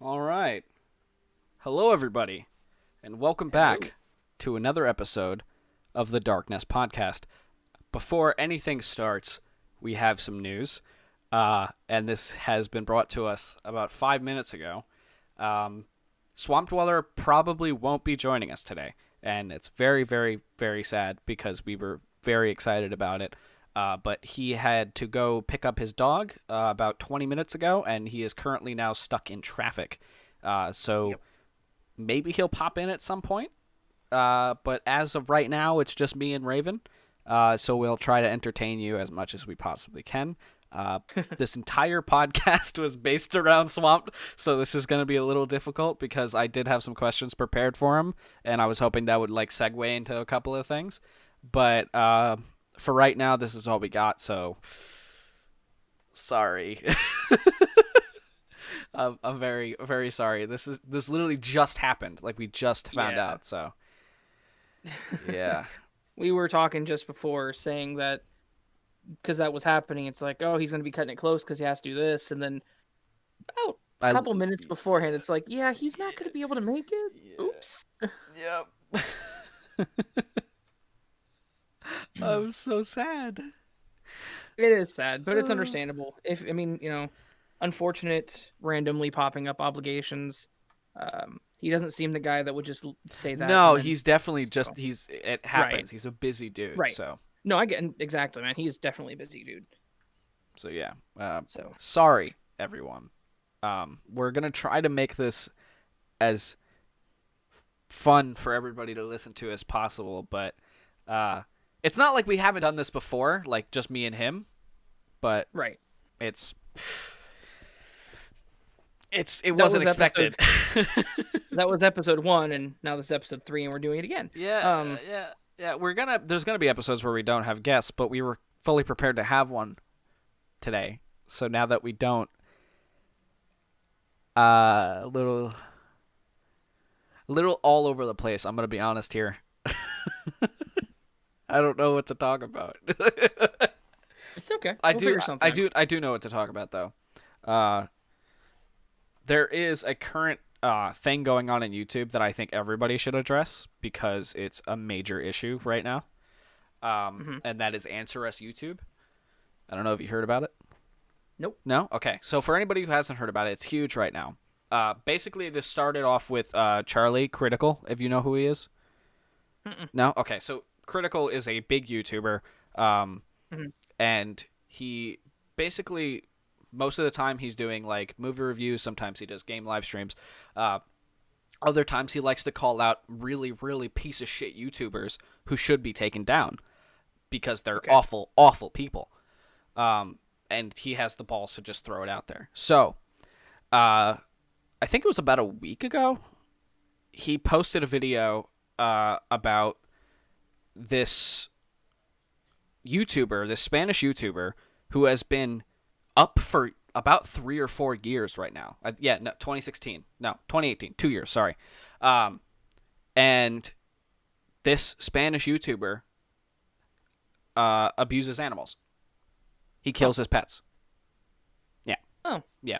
All right. Hello, everybody, and welcome back to another episode of the TheDarkNest Podcast. Before anything starts, we have some news, and this has been brought to us about 5 minutes ago. Swamp Dweller probably won't be joining us today, and it's very, very, very sad because we were very excited about it. But he had to go pick up his dog about 20 minutes ago, and he is currently now stuck in traffic. So maybe he'll pop in at some point. But as of right now, it's just me and Raven. So we'll try to entertain you as much as we possibly can. This entire podcast was based around Swamp, so this is going to be a little difficult because I did have some questions prepared for him, and I was hoping that would segue into a couple of things. But for right now, this is all we got, so sorry. I'm very, very sorry. This literally just happened. We just found out, so yeah. We were talking just before saying that because that was happening, it's like, oh, he's going to be cutting it close because he has to do this. And then about a couple minutes beforehand, it's like, yeah, he's not going to be able to make it. Yeah. Oops. Yep. I'm so sad. It is sad, but it's understandable. Unfortunate, randomly popping up obligations. He doesn't seem the guy that would just say that. No, he's definitely it happens. Right. He's a busy dude. Right. So. No, I get exactly, man. He is definitely a busy dude. So yeah. Sorry, everyone. We're gonna try to make this as fun for everybody to listen to as possible, but it's not like we haven't done this before, just me and him. But right, it wasn't expected. That was episode 1, and now this is episode 3, and we're doing it again. Yeah. Yeah, there's gonna be episodes where we don't have guests, but we were fully prepared to have one today. So now that we don't, a little all over the place. I'm gonna be honest here. I don't know what to talk about. It's okay. I do know what to talk about though. There is a current thing going on in YouTube that I think everybody should address because it's a major issue right now. And that is Answer Us YouTube. I don't know if you heard about it. Nope. No? Okay. So for anybody who hasn't heard about it, it's huge right now. Basically, this started off with Charlie Critical, if you know who he is. No? Okay. So Critical is a big YouTuber. And he basically... most of the time he's doing movie reviews. Sometimes he does game live streams. Other times he likes to call out really, really piece of shit YouTubers who should be taken down because they're awful, awful people. And he has the balls to just throw it out there. So, I think it was about a week ago, he posted a video about this YouTuber, this Spanish YouTuber, who has been up for about 3 or 4 years right now. 2018, 2 years, sorry. And this Spanish YouTuber abuses animals. He kills his pets. Yeah. Oh. Yeah.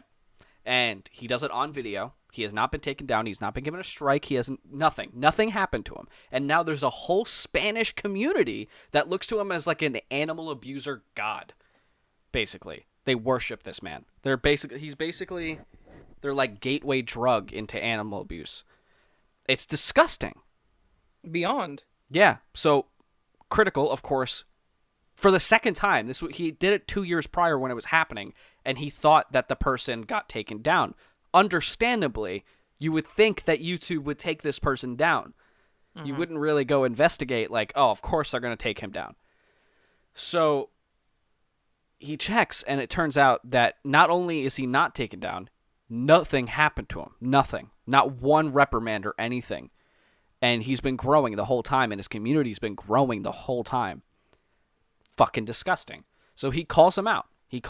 And he does it on video. He has not been taken down. He's not been given a strike. He hasn't, nothing. Nothing happened to him. And now there's a whole Spanish community that looks to him as an animal abuser god, basically. They worship this man. They're gateway drug into animal abuse. It's disgusting. Beyond. Yeah. So Critical, of course, for the second time, he did it 2 years prior when it was happening, and he thought that the person got taken down. Understandably, you would think that YouTube would take this person down. Mm-hmm. You wouldn't really go investigate of course they're going to take him down. So he checks, and it turns out that not only is he not taken down, nothing happened to him. Nothing. Not one reprimand or anything. And he's been growing the whole time, and his community's been growing the whole time. Fucking disgusting. So he calls him out. He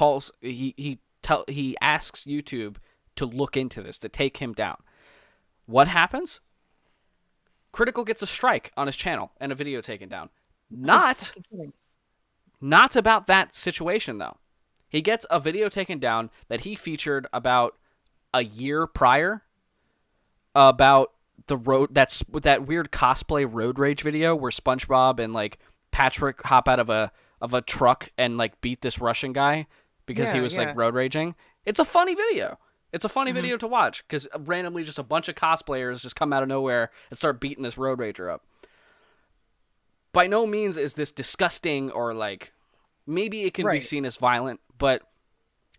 asks YouTube to look into this, to take him down. What happens? Critical gets a strike on his channel and a video taken down. Not about that situation, though. He gets a video taken down that he featured about a year prior about that weird cosplay road rage video where SpongeBob and like Patrick hop out of a truck and like beat this Russian guy because he was like road raging. It's a funny video. It's a funny video to watch because randomly just a bunch of cosplayers just come out of nowhere and start beating this road rager up. By no means is this disgusting or like maybe it can be seen as violent, but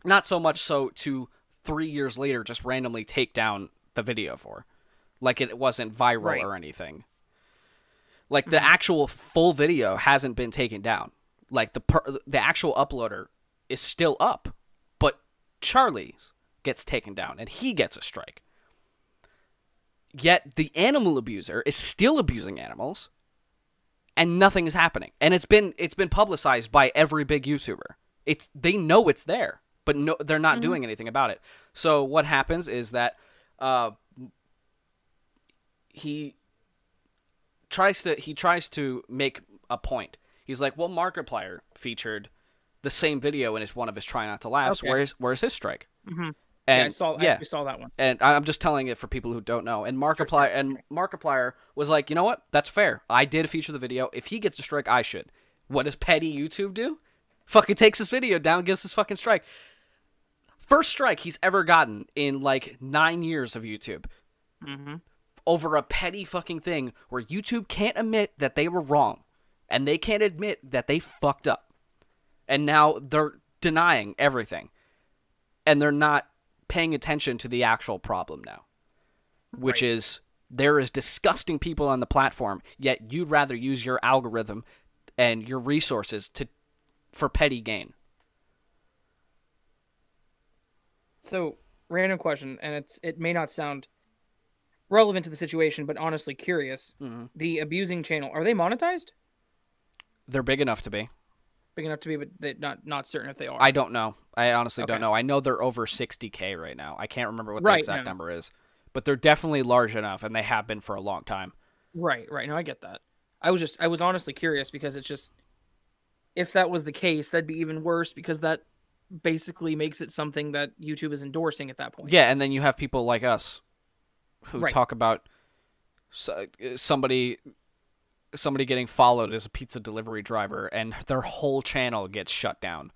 not so much so to 3 years later just randomly take down the video for. Like it wasn't viral or anything. Like the actual full video hasn't been taken down. Like the actual uploader is still up, but Charlie's gets taken down and he gets a strike. Yet the animal abuser is still abusing animals and nothing is happening. And it's been publicized by every big YouTuber. They know it's there, but no, they're not doing anything about it. So what happens is that he tries to make a point. He's like, well, Markiplier featured the same video in one of his Try Not to Laughs. Okay. Where's his strike? Mm-hmm. And I saw that one. And I'm just telling it for people who don't know. And Markiplier was like, you know what? That's fair. I did feature the video. If he gets a strike, I should. What does petty YouTube do? Fucking takes his video down, gives his fucking strike. First strike he's ever gotten in like 9 years of YouTube. Mm-hmm. Over a petty fucking thing where YouTube can't admit that they were wrong. And they can't admit that they fucked up. And now they're denying everything. And they're not paying attention to the actual problem now. Which is, there is disgusting people on the platform, yet you'd rather use your algorithm and your resources for petty gain. So, random question, and it may not sound relevant to the situation, but honestly curious. Mm-hmm. The abusing channel, are they monetized? They're big enough to be. Big enough to be, but they're not certain if they are. I don't know. I honestly don't know. I know they're over 60K right now. I can't remember what the exact number is. But they're definitely large enough, and they have been for a long time. Right. No, I get that. I was honestly curious because it's just, if that was the case, that'd be even worse because that basically makes it something that YouTube is endorsing at that point. Yeah, and then you have people like us who talk about somebody getting followed as a pizza delivery driver and their whole channel gets shut down.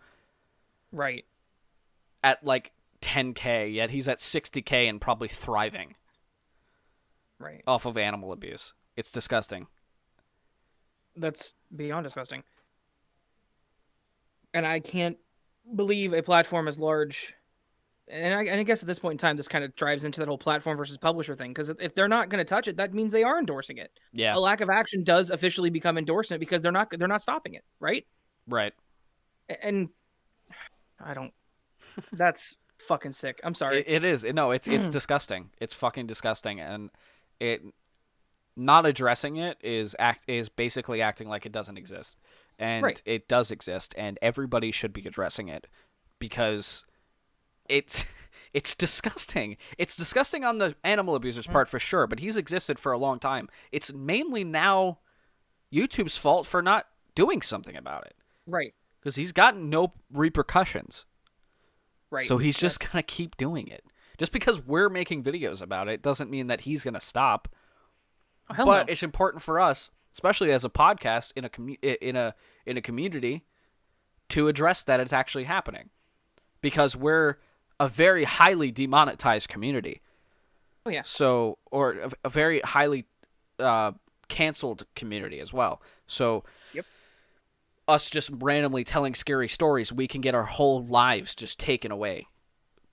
Right. At like 10K, yet he's at 60K and probably thriving. Right. Off of animal abuse. It's disgusting. That's beyond disgusting. And I can't believe a platform as large, and I guess at this point in time, this kind of drives into that whole platform versus publisher thing, because if they're not going to touch it, that means they are endorsing it. Yeah. A lack of action does officially become endorsement because they're not stopping it, right? Right. And I don't. That's fucking sick. I'm sorry. It is. No, it's disgusting. It's fucking disgusting, and it not addressing it is basically acting like it doesn't exist. And it does exist, and everybody should be addressing it because it's disgusting. It's disgusting on the animal abuser's part for sure, but he's existed for a long time. It's mainly now YouTube's fault for not doing something about it. Right. Because he's gotten no repercussions. Right. So he's just going to keep doing it. Just because we're making videos about it doesn't mean that he's going to stop. Oh, but it's important for us, especially as a podcast in a community, to address that it's actually happening, because we're a very highly demonetized community. Oh yeah. So, or a very highly canceled community as well. So, us just randomly telling scary stories, we can get our whole lives just taken away.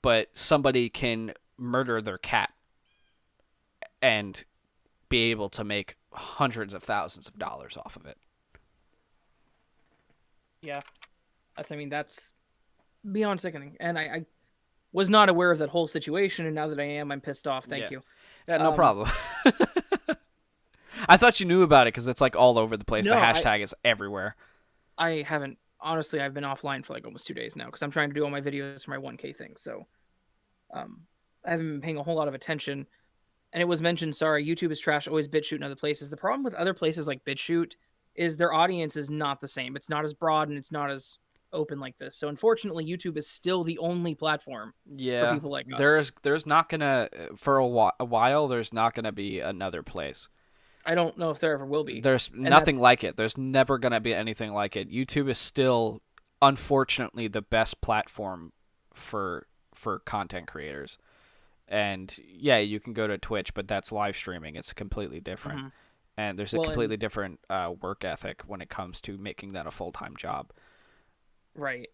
But somebody can murder their cat and be able to make hundreds of thousands of dollars off of it. Yeah. That's beyond sickening. And I was not aware of that whole situation, and now that I am, I'm pissed off. Thank you. Yeah, no problem. I thought you knew about it because it's like all over the place. No, the hashtag is everywhere. I haven't. Honestly, I've been offline for like almost 2 days now because I'm trying to do all my videos for my 1K thing. So I haven't been paying a whole lot of attention. And it was mentioned, sorry, YouTube is trash, always BitChute and other places. The problem with other places like BitChute is their audience is not the same. It's not as broad and it's not as open like this. So unfortunately, YouTube is still the only platform for people like us. There's not gonna for a while. There's not gonna be another place. I don't know if there ever will be. There's nothing like it. There's never gonna be anything like it. YouTube is still, unfortunately, the best platform for content creators. And yeah, you can go to Twitch, but that's live streaming. It's completely different. Mm-hmm. And there's a completely different work ethic when it comes to making that a full-time job. Right.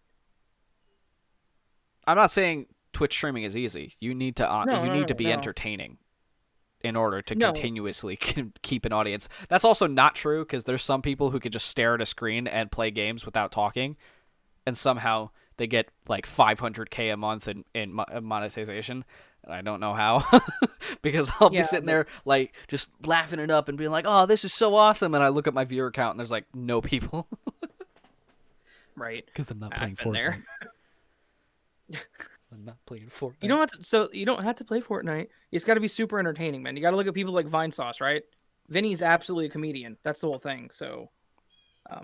I'm not saying Twitch streaming is easy. You need to be entertaining in order to continuously keep an audience. That's also not true, because there's some people who can just stare at a screen and play games without talking, and somehow they get like 500K a month in monetization. And I don't know how, because I'll be sitting there like just laughing it up and being like, "Oh, this is so awesome!" And I look at my viewer count and there's like no people. Right. Because I'm not playing Fortnite. I'm not playing Fortnite. You don't have to play Fortnite. It's got to be super entertaining, man. You got to look at people like Vinesauce, right? Vinny's absolutely a comedian. That's the whole thing. So, I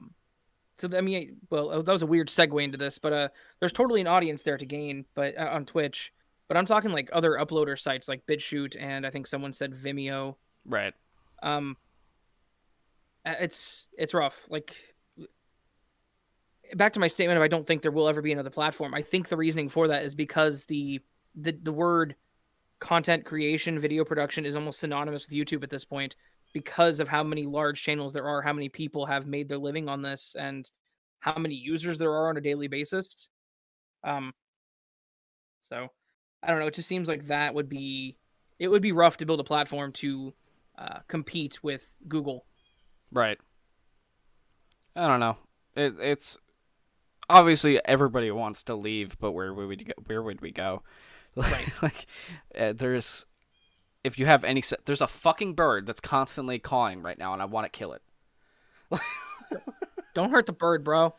mean, well, that was a weird segue into this, but there's totally an audience there to gain, but on Twitch. But I'm talking like other uploader sites like BitChute, and I think someone said Vimeo. Right. It's rough. Like, back to my statement of I don't think there will ever be another platform. I think the reasoning for that is because the word content creation, video production is almost synonymous with YouTube at this point, because of how many large channels there are, how many people have made their living on this, and how many users there are on a daily basis. So I don't know. It just seems like it would be rough to build a platform to compete with Google. Right. I don't know. It's obviously everybody wants to leave, but where would we go? Right. Like, there's a fucking bird that's constantly cawing right now, and I want to kill it. Don't hurt the bird, bro.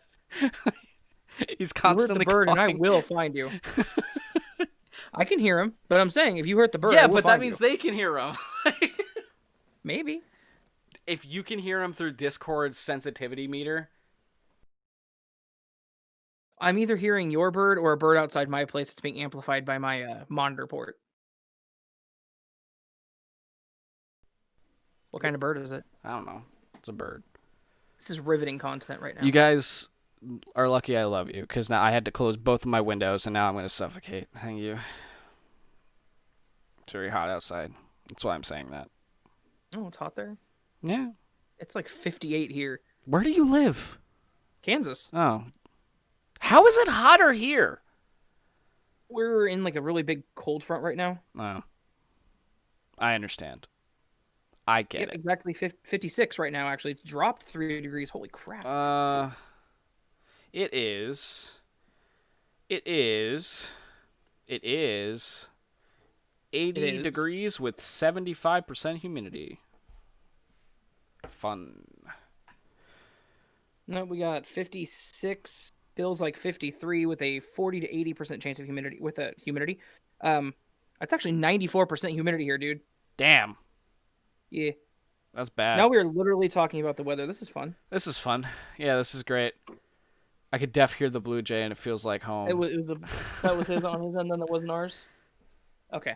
He's constantly you hurt the bird, cawing. and I will find you. I can hear him, but I'm saying if you hurt the bird, yeah, but that means they can hear him. Maybe. If you can hear him through Discord's sensitivity meter. I'm either hearing your bird or a bird outside my place that's being amplified by my monitor port. What kind of bird is it? I don't know. It's a bird. This is riveting content right now. You guys are lucky I love you, because now I had to close both of my windows, and now I'm going to suffocate. Thank you. It's very hot outside. That's why I'm saying that. Oh, it's hot there? Yeah. It's like 58 here. Where do you live? Kansas. Oh. How is it hotter here? We're in like a really big cold front right now. Oh. I understand. I get it. Exactly 56 right now, actually. It's dropped 3 degrees. Holy crap. It is 80 degrees with 75% humidity. Fun. No, we got 56, feels like 53 with a 40 to 80% chance of humidity. That's actually 94% humidity here, dude. Damn. Yeah. That's bad. Now we're literally talking about the weather. This is fun. This is fun. Yeah, this is great. I could hear the blue jay, and it feels like home. That was his on his end, then that wasn't ours? Okay.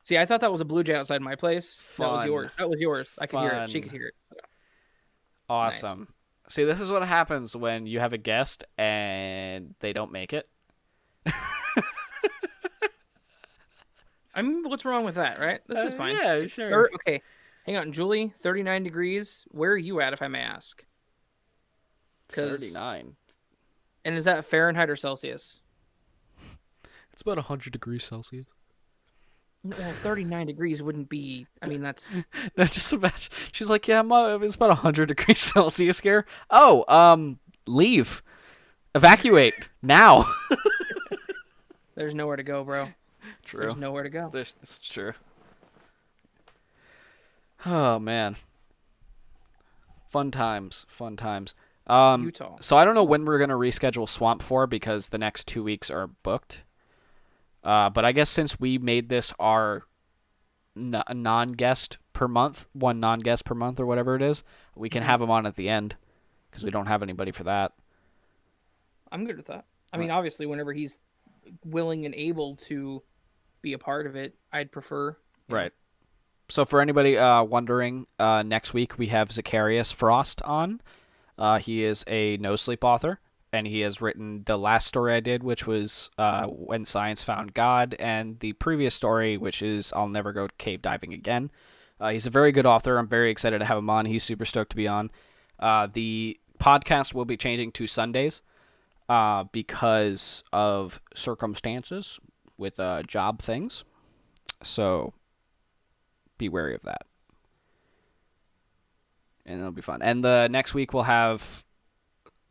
See, I thought that was a blue jay outside my place. Fun. That was yours. I could hear it. She could hear it. So. Awesome. Nice. See, this is what happens when you have a guest and they don't make it. I mean, what's wrong with that, right? This is fine. Yeah, sure. Okay. Hang on, Julie, 39 degrees. Where are you at, if I may ask? 39. And is that Fahrenheit or Celsius? It's about 100 degrees Celsius. Well, 39 degrees wouldn't be... I mean, that's... That's just a match. She's like, yeah, it's about 100 degrees Celsius here. Oh, leave. Evacuate. Now. There's nowhere to go, bro. True. There's nowhere to go. It's true. Oh, man. Fun times. Utah. So I don't know when we're going to reschedule Swamp 4 because the next 2 weeks are booked. But I guess since we made this our non-guest per month, one non-guest per month or whatever it is, we can have them on at the end because we don't have anybody for that. I'm good with that. I mean, obviously, whenever he's willing and able to be a part of it, I'd prefer. Right. So for anybody wondering, next week we have Zacharias Frost on. He is a no sleep author, and he has written the last story I did, which was When Science Found God, and the previous story, which is I'll Never Go Cave Diving Again. He's a very good author. I'm very excited to have him on. He's super stoked to be on. The podcast will be changing to Sundays because of circumstances with job things. So be wary of that. And it'll be fun. And the next week we'll have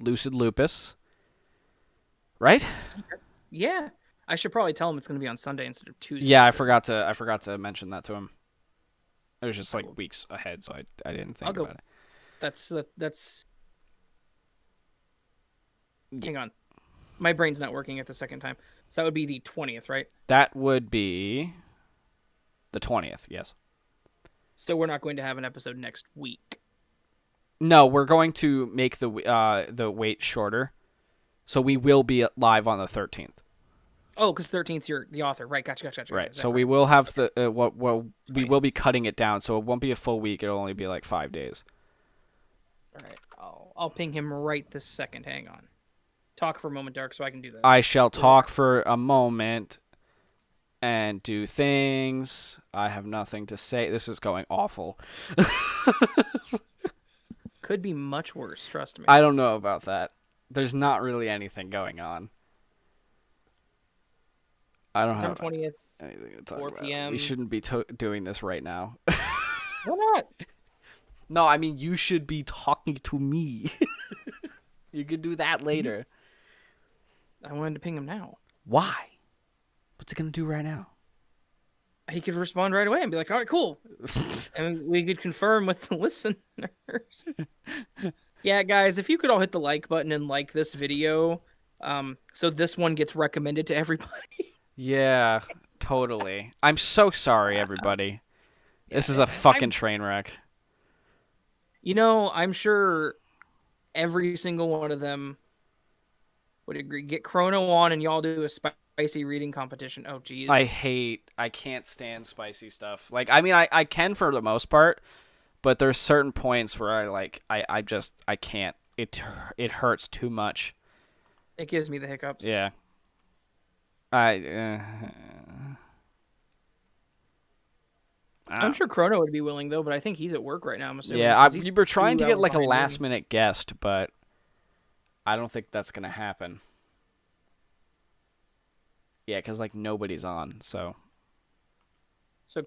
Lucid Lupus. Right? Yeah. I should probably tell him it's going to be on Sunday instead of Tuesday. Yeah, I forgot to mention that to him. It was just like weeks ahead, so I didn't think about it. That's Hang on. My brain's not working at the second time. So that would be the 20th, right? That would be the 20th, yes. So we're not going to have an episode next week. No, we're going to make the wait shorter. So we will be live on the 13th. Oh, because 13th you're the author, right? Gotcha. Right. So we will have we will be cutting it down, so it won't be a full week. It'll only be like 5 days. All right. I'll ping him right this second. Hang on. Talk for a moment, Dark, so I can do that. I shall talk for a moment and do things. I have nothing to say. This is going awful. Could be much worse, trust me. I don't know about that. There's not really anything going on. I don't have 20th, anything to talk 4 about. p.m. We shouldn't be doing this right now. Why not? No, I mean, you should be talking to me. You could do that later. I wanted to ping him now. Why? What's it going to do right now? He could respond right away and be like, all right, cool. And we could confirm with the listeners. Yeah, guys, if you could all hit the like button and like this video, so this one gets recommended to everybody. Yeah, totally. I'm so sorry, everybody. This is a fucking train wreck. You know, I'm sure every single one of them would agree. Get Chrono on and y'all do a spicy reading competition. Oh, geez. I can't stand spicy stuff. Like, I mean, I can for the most part, but there's certain points where I can't. It hurts too much. It gives me the hiccups. Yeah. I'm sure Chrono would be willing, though, but I think he's at work right now, I'm assuming. Yeah, we were trying to get, like, a last-minute guest, but I don't think that's going to happen. Yeah, because, like, nobody's on, so... So,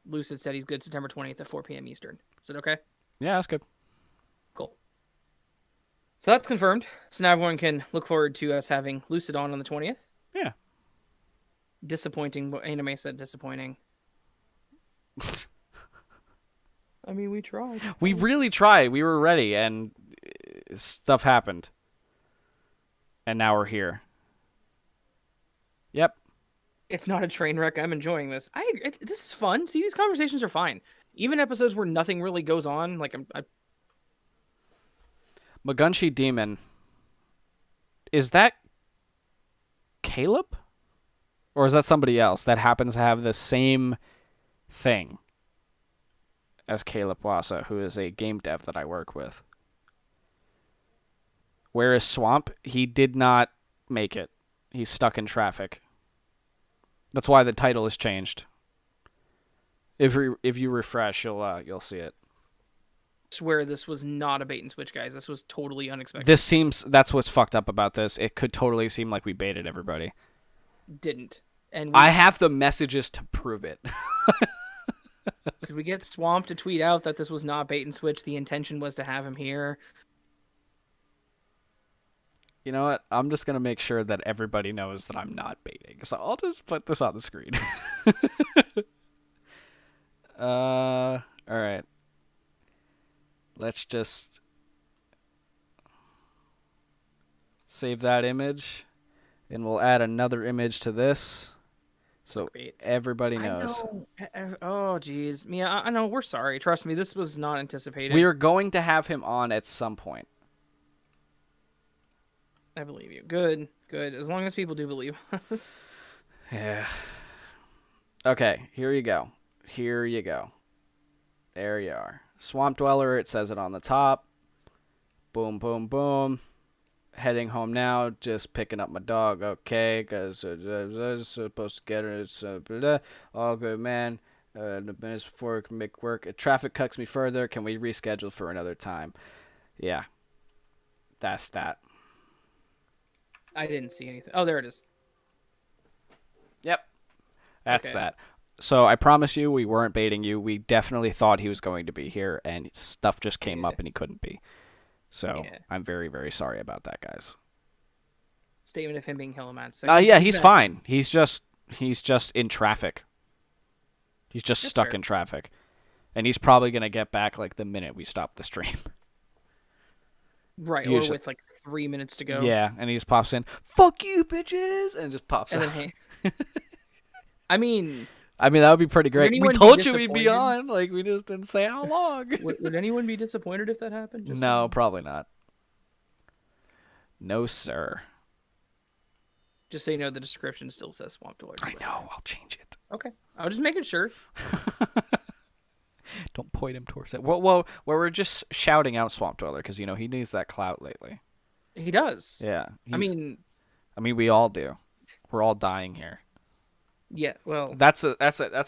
Lucid said he's good September 20th at 4 p.m. Eastern. Is it okay? Yeah, that's good. Cool. So that's confirmed. So now everyone can look forward to us having Lucid on the 20th. Yeah. Disappointing. What Anime said disappointing. I mean, we tried. We really tried. We were ready, and stuff happened. And now we're here. Yep. It's not a train wreck. I'm enjoying this. This is fun. See, these conversations are fine. Even episodes where nothing really goes on, like Magunshi Demon. Is that Caleb? Or is that somebody else that happens to have the same thing as Caleb Wassa, who is a game dev that I work with? Where is Swamp? He did not make it. He's stuck in traffic. That's why the title is changed. If you refresh, you'll see it. I swear this was not a bait and switch, guys. This was totally unexpected. That's what's fucked up about this. It could totally seem like we baited everybody. Didn't. And I have the messages to prove it. Could we get Swamp to tweet out that this was not bait and switch? The intention was to have him here. You know what? I'm just going to make sure that everybody knows that I'm not baiting. So I'll just put this on the screen. All right. Let's just save that image. And we'll add another image to this. So everybody knows. I know. Oh, geez. Mia, I know. We're sorry. Trust me, this was not anticipated. We are going to have him on at some point. I believe you. Good. As long as people do believe us. Yeah. Okay, here you go. There you are. Swamp Dweller, it says it on the top. Boom, boom, boom. Heading home now, just picking up my dog. Okay, because supposed to get her. It's all good, man. The minutes before it can make work. If traffic cuts me further, can we reschedule for another time? Yeah, that's that. I didn't see anything. Oh, there it is. Yep, that's Okay. that. So I promise you, we weren't baiting you. We definitely thought he was going to be here, and stuff just came up and he couldn't be. So I'm very, very sorry about that, guys. Statement of him being Hilliman. So yeah, he's fine. He's just in traffic. He's just stuck in traffic, and he's probably gonna get back like the minute we stop the stream. Right, or with like 3 minutes to go. Yeah, and he just pops in, "Fuck you, bitches," and just pops out. Then hey. I mean, that would be pretty great. We told you we'd be on. Like, we just didn't say how long. Would anyone be disappointed if that happened? No, probably not. No, sir. Just so you know, the description still says Swamp Dweller. I know. I'll change it. Okay. I was just making sure. Don't point him towards it. Well, we're just shouting out Swamp Dweller because, he needs that clout lately. He does. Yeah. I mean, we all do. We're all dying here. Yeah, well, that's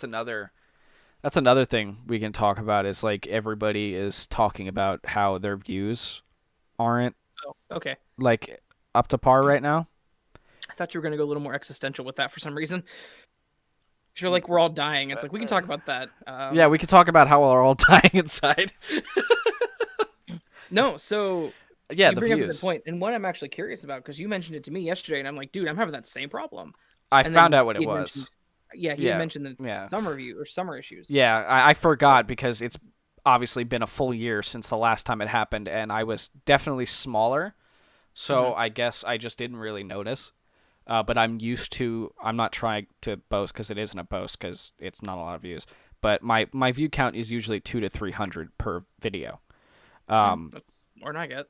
another thing we can talk about is like everybody is talking about how their views aren't like up to par right now. I thought you were going to go a little more existential with that for some reason. You're like, we're all dying. It's like, we can talk about that. Yeah, we can talk about how we're all dying inside. No, so yeah, you the bring views. up a good point, and one I'm actually curious about because you mentioned it to me yesterday, and I'm like, dude, I'm having that same problem. I found out what it was. He had mentioned the summer issues. Yeah, I forgot because it's obviously been a full year since the last time it happened, and I was definitely smaller, so I guess I just didn't really notice. But I'm not trying to boast because it isn't a boast because it's not a lot of views. But my view count is usually 200 to 300 per video. That's more than I get.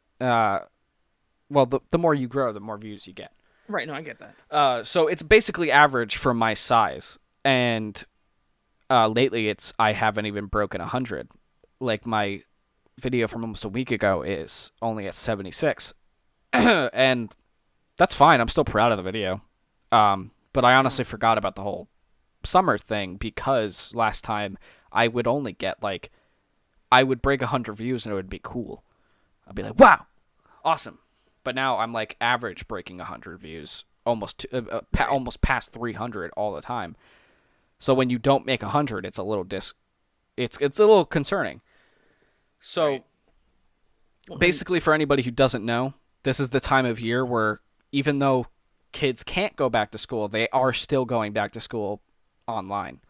Well, the more you grow, the more views you get. Right, no, I get that. So it's basically average for my size. And lately I haven't even broken 100. Like my video from almost a week ago is only at 76. And that's fine. I'm still proud of the video. But I honestly forgot about the whole summer thing because last time I would only get I would break 100 views and it would be cool. I'd be like, wow, awesome. But now I'm like average breaking 100 views, almost past 300 all the time. So when you don't make 100, it's a little it's a little concerning. So basically, for anybody who doesn't know, this is the time of year where even though kids can't go back to school, they are still going back to school online.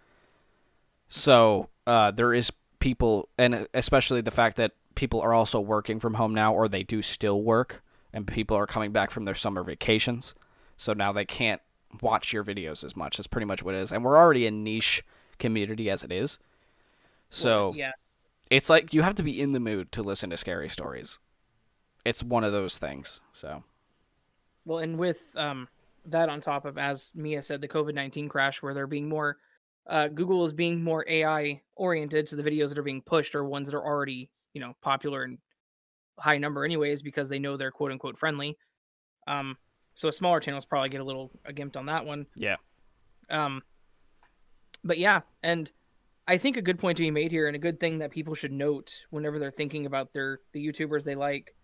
So there is people, and especially the fact that people are also working from home now, or they do still work, and people are coming back from their summer vacations. So now they can't watch your videos as much. That's pretty much what it is. And we're already a niche community as it is. So it's like you have to be in the mood to listen to scary stories. It's one of those things. So, well, and with that on top of, as Mia said, the COVID-19 crash, where they're being more, Google is being more AI oriented. So the videos that are being pushed are ones that are already, popular and high number anyways, because they know they're quote unquote friendly. So smaller channels probably get a little gimped on that one. Yeah. But yeah, and I think a good point to be made here, and a good thing that people should note whenever they're thinking about the YouTubers they like.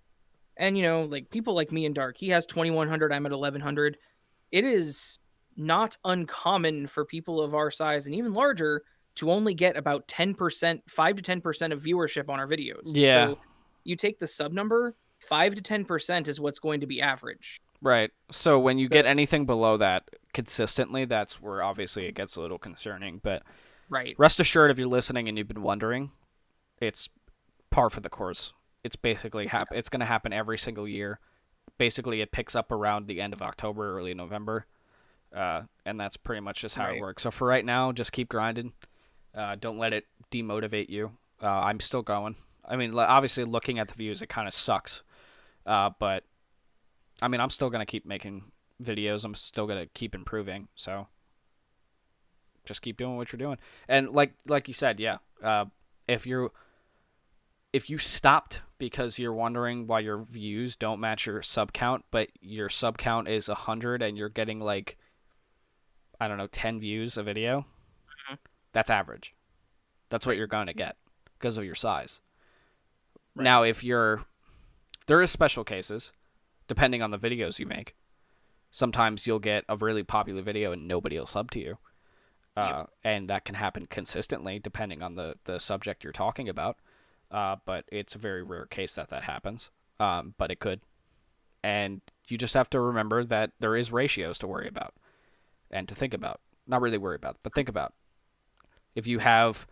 And, like people like me and Dark, he has 2,100, I'm at 1,100. It is not uncommon for people of our size and even larger to only get about 10%, 5 to 10% of viewership on our videos. Yeah. So you take the sub number, 5 to 10% is what's going to be average. Right. So when you get anything below that consistently, that's where obviously it gets a little concerning. But rest assured, if you're listening and you've been wondering, it's par for the course. It's basically it's going to happen every single year. Basically, it picks up around the end of October, early November, and that's pretty much just how it works. So for right now, just keep grinding. Don't let it demotivate you. I'm still going. I mean, obviously, looking at the views, it kind of sucks, but I mean, I'm still going to keep making videos. I'm still going to keep improving. So just keep doing what you're doing. And like you said, yeah, if you stopped because you're wondering why your views don't match your sub count, but your sub count is 100 and you're getting like, I don't know, 10 views a video, that's average. That's what you're going to get because of your size. Right. Now, there is special cases, depending on the videos you make. Sometimes you'll get a really popular video and nobody will sub to you. And that can happen consistently depending on the subject you're talking about. But it's a very rare case that happens. But it could. And you just have to remember that there is ratios to worry about and to think about. Not really worry about, but think about. If you have,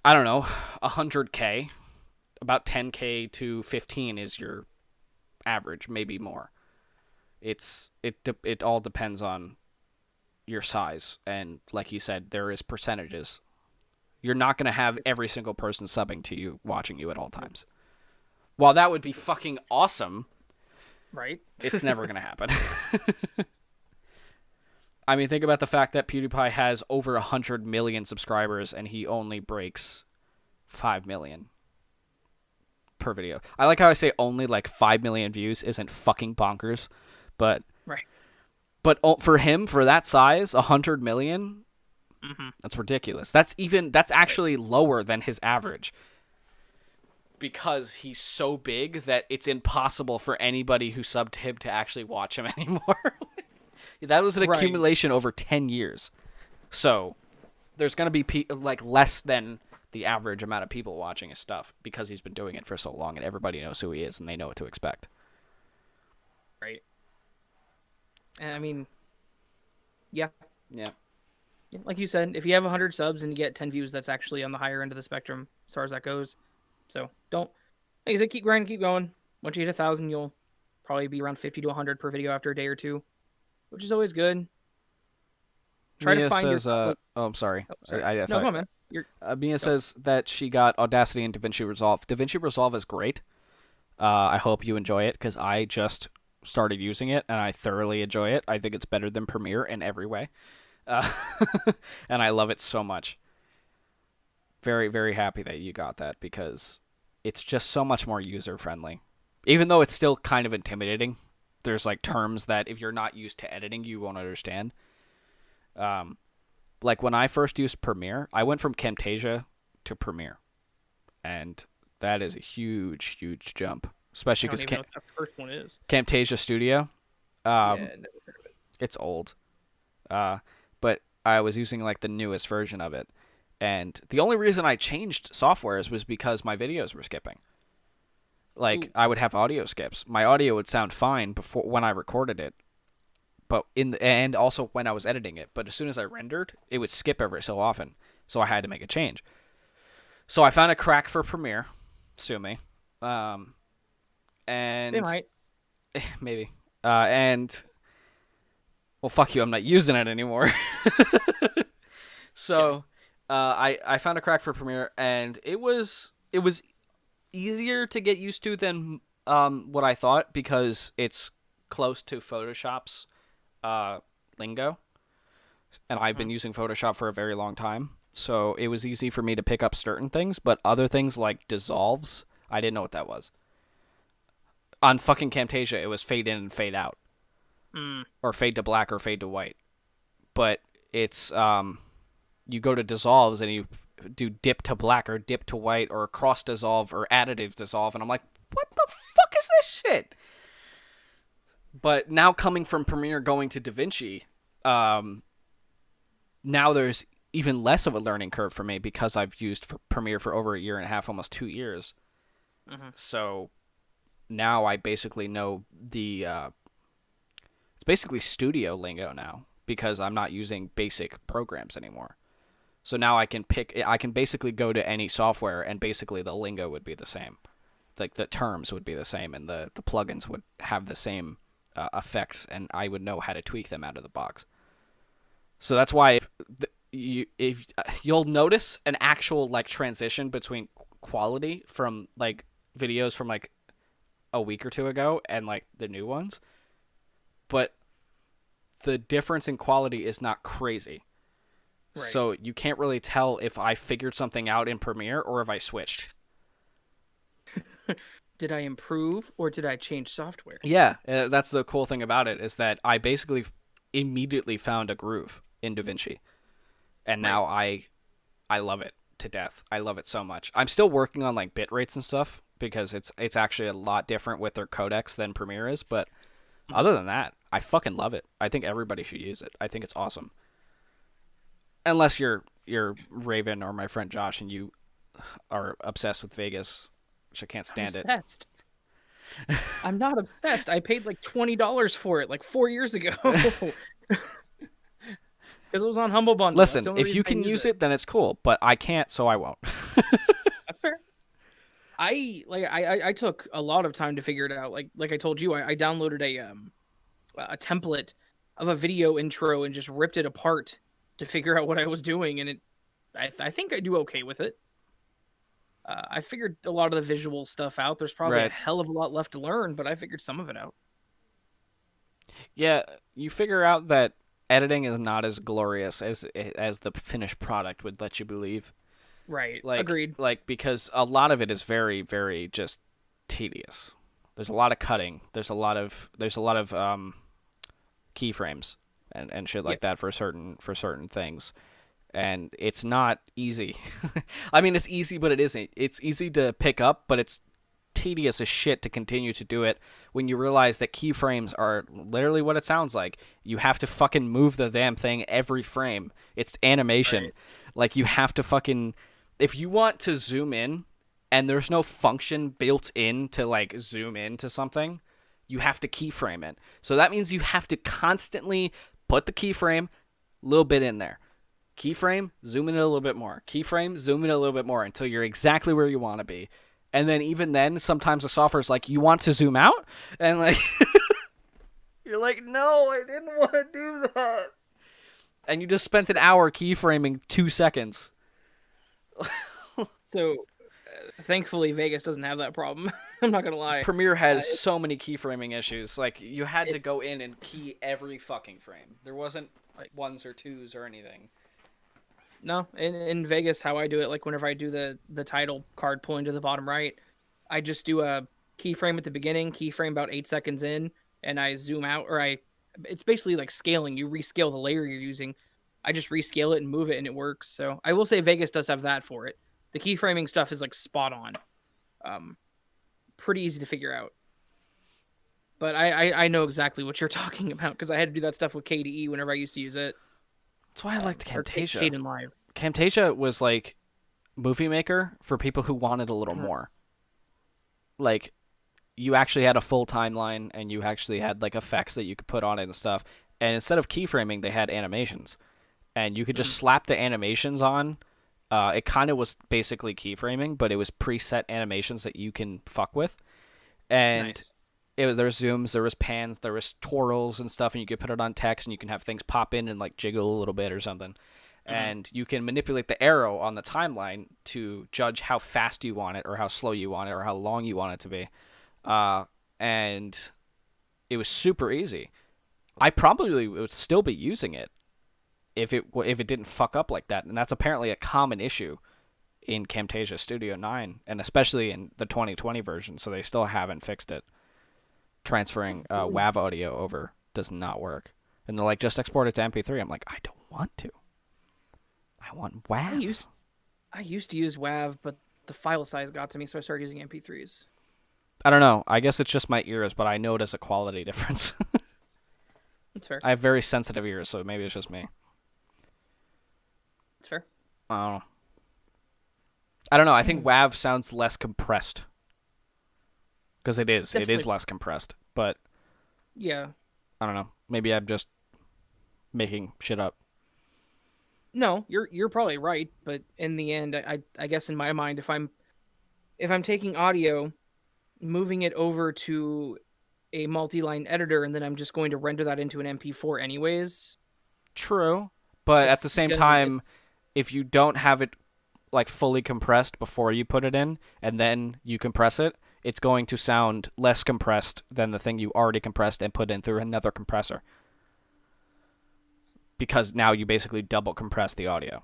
I don't know, 100K, about 10K to 15 is your average, maybe more. It all depends on your size, and like you said, there is percentages. You're not going to have every single person subbing to you, watching you at all times. While that would be fucking awesome, right? It's never going to happen. I mean, think about the fact that PewDiePie has over 100 million subscribers and he only breaks 5 million per video. I like how I say only, like 5 million views isn't fucking bonkers, but right. But for him, for that size, 100 million, that's ridiculous. That's actually lower than his average because he's so big that it's impossible for anybody who subbed to him to actually watch him anymore. That was an accumulation over 10 years. So there's going to be like less than the average amount of people watching his stuff because he's been doing it for so long and everybody knows who he is and they know what to expect. Right. And I mean, yeah. Like you said, if you have 100 subs and you get 10 views, that's actually on the higher end of the spectrum as far as that goes. So like I said, keep grinding, keep going. Once you hit 1,000, you'll probably be around 50 to 100 per video after a day or two, which is always good. Try to find your... I'm sorry. I no, come on, man. Mia says that she got Audacity and DaVinci Resolve. DaVinci Resolve is great. I hope you enjoy it because I just started using it and I thoroughly enjoy it. I think it's better than Premiere in every way. And I love it so much. Very, very happy that you got that because it's just so much more user-friendly. Even though it's still kind of intimidating. There's like terms that if you're not used to editing, you won't understand. Like when I first used Premiere, I went from Camtasia to Premiere. And that is a huge, huge jump. Especially because the first one is Camtasia Studio. Yeah, never heard of it. It's old. But I was using like the newest version of it. And the only reason I changed softwares was because my videos were skipping. Like, I would have audio skips. My audio would sound fine before when I recorded it, but and also when I was editing it. But as soon as I rendered, it would skip every so often. So I had to make a change. So I found a crack for Premiere. Sue me. And they might. Maybe. And well, fuck you. I'm not using it anymore. So I found a crack for Premiere, and it was easier to get used to than what I thought because it's close to Photoshop's lingo, and I've been using Photoshop for a very long time, so it was easy for me to pick up certain things, but other things like dissolves, I didn't know what that was. On fucking Camtasia, it was fade in and fade out, or fade to black or fade to white, but it's you go to dissolves and you do dip to black or dip to white or cross dissolve or additive dissolve, and I'm like, what the fuck is this shit? But now coming from Premiere going to DaVinci, now there's even less of a learning curve for me because I've used Premiere for over a year and a half, almost 2 years. So now I basically know it's basically studio lingo now because I'm not using basic programs anymore. So now I can basically go to any software and basically the lingo would be the same. Like the terms would be the same and the plugins would have the same effects and I would know how to tweak them out of the box. So that's why if you'll notice an actual like transition between quality from like videos from like a week or two ago and like the new ones, but the difference in quality is not crazy. Right. So you can't really tell if I figured something out in Premiere or if I switched. Did I improve or did I change software? Yeah, that's the cool thing about it, is that I basically immediately found a groove in DaVinci. And now I love it to death. I love it so much. I'm still working on like bit rates and stuff because it's actually a lot different with their codecs than Premiere is, but other than that, I fucking love it. I think everybody should use it. I think it's awesome. Unless you're Raven or my friend Josh and you are obsessed with Vegas, which I can't stand it. I'm not obsessed. I paid like $20 for it like 4 years ago. Because it was on Humble Bundle. Listen, if you can use it, then it's cool. But I can't, so I won't. That's fair. I took a lot of time to figure it out. Like I told you, I downloaded a template of a video intro and just ripped it apart to figure out what I was doing, and I think I do okay with it. I figured a lot of the visual stuff out. There's probably a hell of a lot left to learn, but I figured some of it out. Yeah, you figure out that editing is not as glorious as the finished product would let you believe. Right. Agreed. Like, because a lot of it is very, very just tedious. There's a lot of cutting. There's a lot of keyframes and shit like that for certain things. And it's not easy. I mean, it's easy, but it isn't. It's easy to pick up, but it's tedious as shit to continue to do it when you realize that keyframes are literally what it sounds like. You have to fucking move the damn thing every frame. It's animation. Right. Like, you have to fucking... If you want to zoom in and there's no function built in to, like, zoom into something, you have to keyframe it. So that means you have to constantly put the keyframe a little bit in there. Keyframe, zoom in a little bit more. Keyframe, zoom in a little bit more until you're exactly where you want to be. And then even then, sometimes the software's like, you want to zoom out? And like, you're like, no, I didn't want to do that. And you just spent an hour keyframing 2 seconds. So, thankfully, Vegas doesn't have that problem. I'm not going to lie. Premiere has so many keyframing issues. Like, you had to go in and key every fucking frame. There wasn't like ones or twos or anything. No, in Vegas, how I do it, like whenever I do the title card pulling to the bottom right, I just do a keyframe at the beginning, keyframe about 8 seconds in, and I zoom out, it's basically like scaling. You rescale the layer you're using. I just rescale it and move it, and it works. So I will say Vegas does have that for it. The keyframing stuff is like spot on. Pretty easy to figure out. But I know exactly what you're talking about because I had to do that stuff with KDE whenever I used to use it. That's why I liked Camtasia. Kdenlive Live. Camtasia was like Movie Maker for people who wanted a little more. Like, you actually had a full timeline and you actually had like effects that you could put on it and stuff. And instead of keyframing, they had animations. And you could just slap the animations on. It kind of was basically keyframing, but it was preset animations that you can fuck with. And nice. There was zooms, there was pans, there was twirls and stuff, and you could put it on text, and you can have things pop in and like jiggle a little bit or something. And you can manipulate the arrow on the timeline to judge how fast you want it, or how slow you want it, or how long you want it to be. And it was super easy. I probably would still be using it if it didn't fuck up like that, and that's apparently a common issue in Camtasia Studio 9, and especially in the 2020 version. So they still haven't fixed it. Transferring WAV audio over does not work. And they're like, just export it to MP3. I'm like, I don't want to. I want WAV. I used to use WAV, but the file size got to me, so I started using MP3s. I don't know. I guess it's just my ears, but I notice a quality difference. That's fair. I have very sensitive ears, so maybe it's just me. That's fair. I don't know. I think WAV sounds less compressed. Because it is. Definitely. It is less compressed. But yeah. I don't know. Maybe I'm just making shit up. No, you're probably right, but in the end, I guess in my mind, if I'm taking audio, moving it over to a multi-line editor, and then I'm just going to render that into an MP4 anyways. True, but at the same time, if you don't have it like fully compressed before you put it in, and then you compress it, it's going to sound less compressed than the thing you already compressed and put in through another compressor. Because now you basically double compress the audio.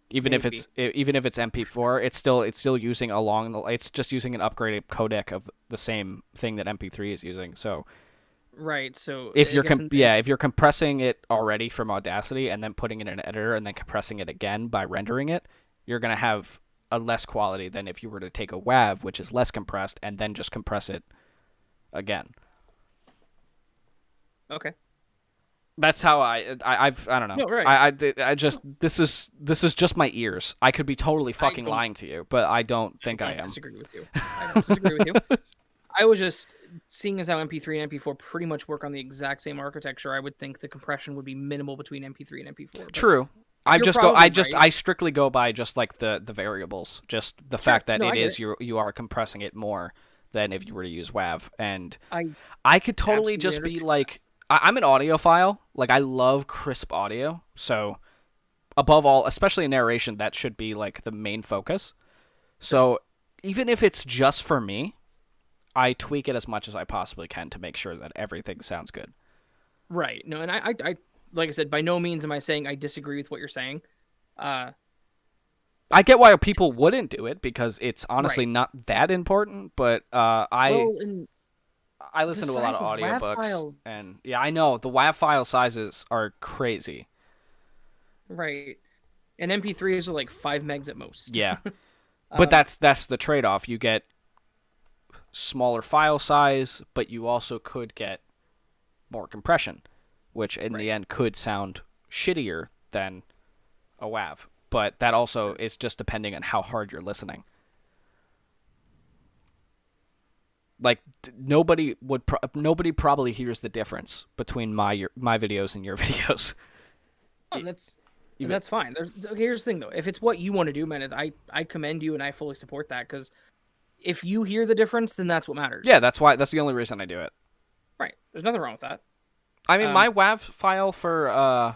Even if it's MP4, it's still using it's just using an upgraded codec of the same thing that MP3 is using. So right. So if you're compressing it already from Audacity and then putting it in an editor and then compressing it again by rendering it, you're gonna have a less quality than if you were to take a WAV, which is less compressed, and then just compress it again. Okay. That's how I don't know. No, right. I just this is just my ears. I could be totally fucking lying to you, but I don't think I am. Disagree with you. I don't disagree with you. I was just seeing as how MP3 and MP4 pretty much work on the exact same architecture. I would think the compression would be minimal between MP3 and MP4. True. I strictly go by just like the variables, just the fact that you are compressing it more than if you were to use WAV, and I could totally just be like. I'm an audiophile. Like, I love crisp audio. So, above all, especially in narration, that should be, like, the main focus. So, even if it's just for me, I tweak it as much as I possibly can to make sure that everything sounds good. Right. No, and I like I said, by no means am I saying I disagree with what you're saying. I get why people wouldn't do it, because it's honestly not that important, but I listen to a lot of audiobooks, and yeah, I know the WAV file sizes are crazy. Right, and MP3s are like 5 megs at most. Yeah, but that's the trade-off. You get smaller file size, but you also could get more compression, which in the end could sound shittier than a WAV. But that also is just depending on how hard you're listening. Like, nobody probably hears the difference between my videos and your videos. Oh, that's fine. Here's the thing, though. If it's what you want to do, man, I commend you and I fully support that, because if you hear the difference, then that's what matters. Yeah, that's the only reason I do it. Right. There's nothing wrong with that. I mean, my WAV file for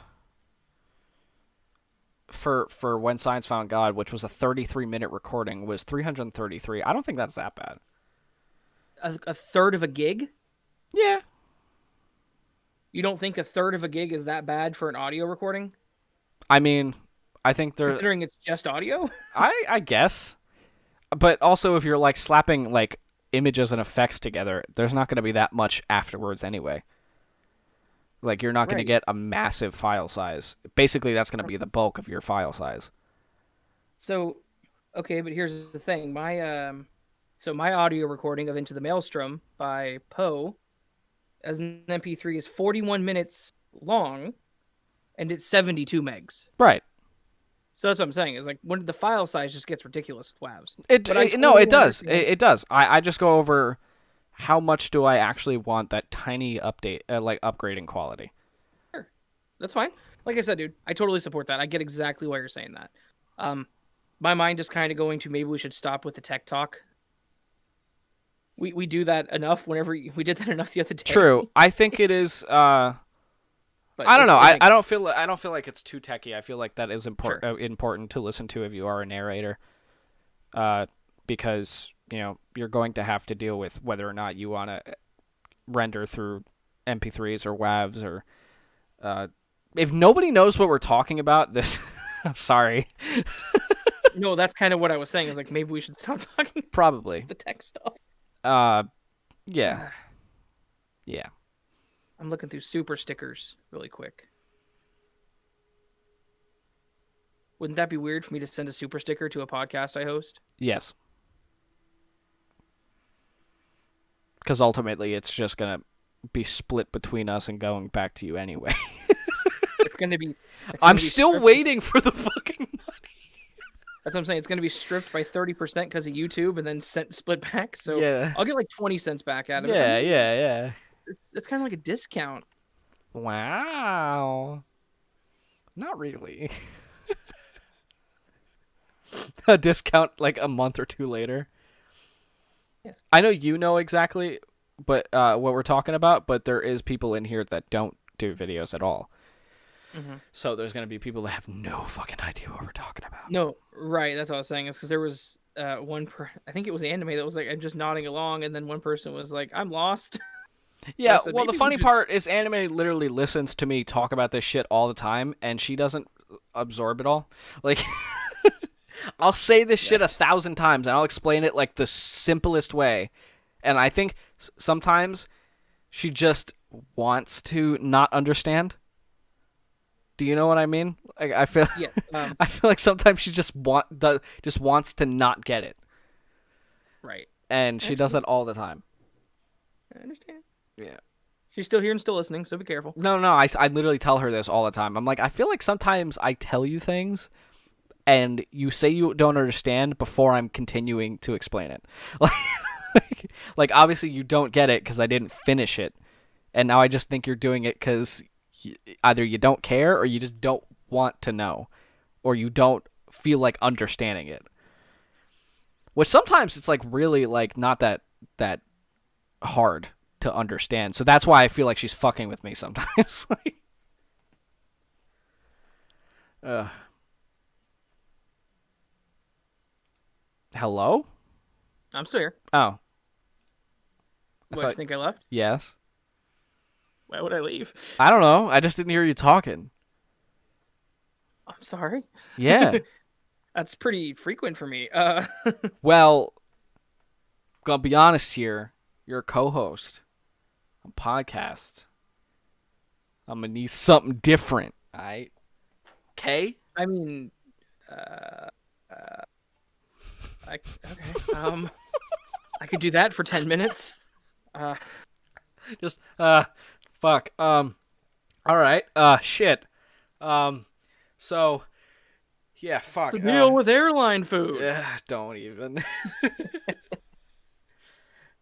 When Science Found God, which was a 33-minute recording, was 333. I don't think that's that bad. A third of a gig? Yeah. You don't think a third of a gig is that bad for an audio recording? I mean, I think considering it's just audio? I guess. But also, if you're like slapping like images and effects together, there's not going to be that much afterwards anyway. Like, you're not going to get a massive file size. Basically, that's going to be the bulk of your file size. So, okay, but here's the thing. My audio recording of Into the Maelstrom by Poe as an MP3 is 41 minutes long, and it's 72 megs. Right. So that's what I'm saying. Is like when the file size just gets ridiculous with WAVs. It does. It does. I just go over how much do I actually want that tiny update, like upgrading quality. Sure, that's fine. Like I said, dude, I totally support that. I get exactly why you're saying that. My mind is kind of going to maybe we should stop with the tech talk. We do that enough whenever we did that enough the other day. True. I think it is. I don't know. I don't feel like it's too techy. I feel like that is important to listen to if you are a narrator, because you're going to have to deal with whether or not you want to render through MP3s or WAVs or. If nobody knows what we're talking about, this. I'm sorry. No, that's kind of what I was saying. Is like maybe we should stop talking. Probably the tech stuff. Yeah. I'm looking through super stickers really quick. Wouldn't that be weird for me to send a super sticker to a podcast I host? Yes. Because ultimately, it's just gonna be split between us and going back to you anyway. It's gonna be. I'm still waiting for the fucking money. That's what I'm saying. It's going to be stripped by 30% because of YouTube and then split back. So yeah. I'll get like 20 cents back out of it. Yeah. It's kind of like a discount. Wow. Not really. A discount like a month or two later. Yeah. I know you know exactly what we're talking about, but there is people in here that don't do videos at all. Mm-hmm. So there's going to be people that have no fucking idea what we're talking about. No, right. That's what I was saying. Is because there was I think it was anime that was like, I'm just nodding along, and then one person was like, I'm lost. Yeah, said, well, the funny part is anime literally listens to me talk about this shit all the time, and she doesn't absorb it all. Like, I'll say this shit 1,000 times, and I'll explain it like the simplest way. And I think sometimes she just wants to not understand. Do you know what I mean? Like, I feel, I feel like sometimes she just wants to not get it. Right. And she does that all the time. I understand. Yeah. She's still here and still listening, so be careful. No, I literally tell her this all the time. I'm like, I feel like sometimes I tell you things and you say you don't understand before I'm continuing to explain it. Like obviously you don't get it because I didn't finish it. And now I just think you're doing it because either you don't care or you just don't want to know. Or you don't feel like understanding it. Which sometimes it's like really like not that hard to understand. So that's why I feel like she's fucking with me sometimes. Hello? I'm still here. Oh. What, you think I left? Yes. Why would I leave? I don't know. I just didn't hear you talking. I'm sorry. Yeah. That's pretty frequent for me. Well, gonna be honest here. You're a co-host. A podcast. I'm gonna need something different. Alright? Okay? I mean, okay. I could do that for 10 minutes. Just fuck. All right. Shit. So yeah, fuck. The deal with airline food. Don't even.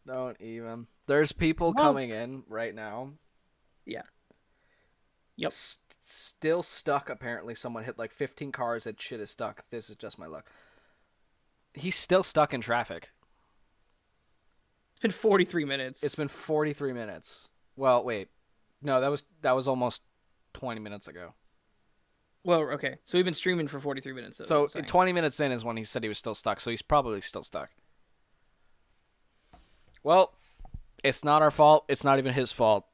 Don't even. There's people coming in right now. Yeah. Yep. Still stuck, apparently. Someone hit like 15 cars and shit is stuck. This is just my luck. He's still stuck in traffic. It's been 43 minutes. It's been 43 minutes. Well, wait. No, that was almost 20 minutes ago. Well, okay. So we've been streaming for 43 minutes. So 20 minutes in is when he said he was still stuck. So he's probably still stuck. Well, it's not our fault. It's not even his fault.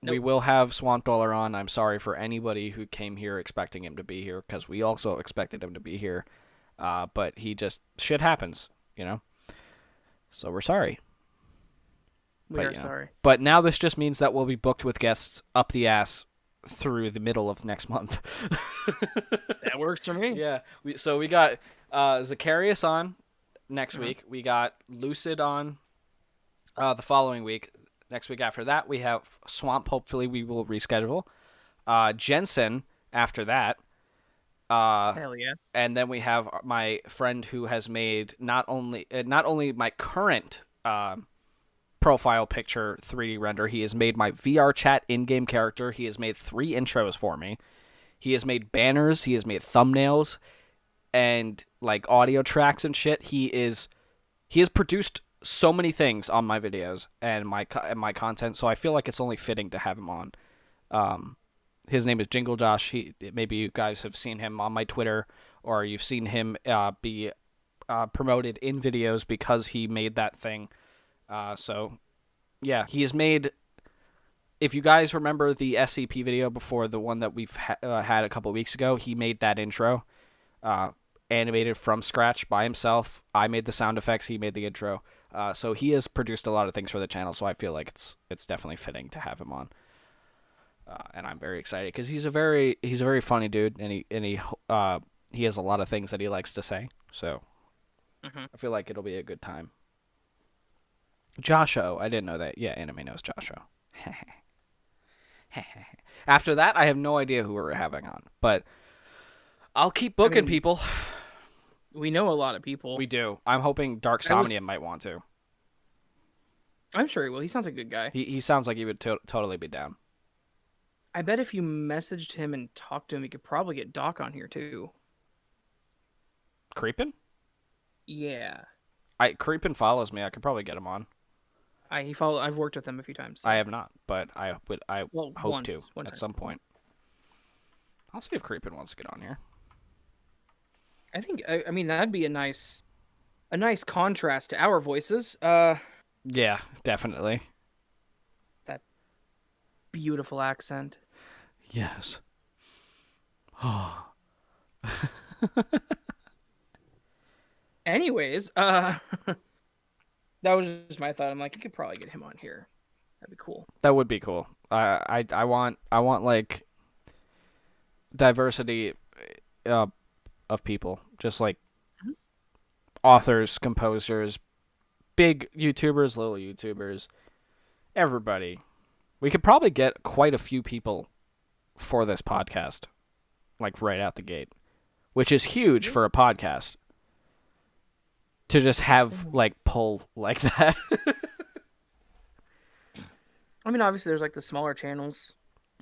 Nope. We will have Swamp Dweller on. I'm sorry for anybody who came here expecting him to be here, because we also expected him to be here. But shit happens, you know? So we're sorry. We are sorry. But now this just means that we'll be booked with guests up the ass through the middle of next month. That works for me. Yeah. We got Zacharias on next week. We got Lucid on the following week. Next week after that, we have Swamp. Hopefully, we will reschedule. Jensen after that. Hell yeah. And then we have my friend who has made not only my current profile picture 3D render, he has made my VR chat in-game character. He has made 3 intros for me. He has made banners. He has made thumbnails and like audio tracks and shit. He has produced so many things on my videos and my content, so I feel like it's only fitting to have him on. His name is Jingle Josh. Maybe you guys have seen him on my Twitter, or you've seen him be promoted in videos because he made that thing. So, yeah, he has made... If you guys remember the SCP video before, the one that we've had a couple weeks ago, he made that intro, animated from scratch by himself. I made the sound effects. He made the intro. So he has produced a lot of things for the channel, so I feel like it's definitely fitting to have him on. And I'm very excited because he's a very funny dude, and he has a lot of things that he likes to say. So I feel like it'll be a good time. Josho, I didn't know that. Yeah, anime knows Josho. After that, I have no idea who we're having on, but I'll keep booking people. We know a lot of people. We do. I'm hoping Dark Somnium might want to. I'm sure he will. He sounds like a good guy. He sounds like he would totally be down. I bet if you messaged him and talked to him, he could probably get Doc on here too. Creepin'? Yeah. Creepin' follows me. I could probably get him on. I've worked with him a few times. So. I have not, but I hope to at some point. I'll see if Creepin' wants to get on here. I think, I mean, that'd be a nice a nice contrast to our voices. Yeah, definitely. That beautiful accent. Yes. Oh. Anyways, that was just my thought. I'm like, you could probably get him on here. That'd be cool. That would be cool. I want like diversity of people, just like authors, composers, big YouTubers, little YouTubers, everybody. We could probably get quite a few people for this podcast, like right out the gate, which is huge for a podcast to just have like pull like that. I mean, obviously, there's like the smaller channels.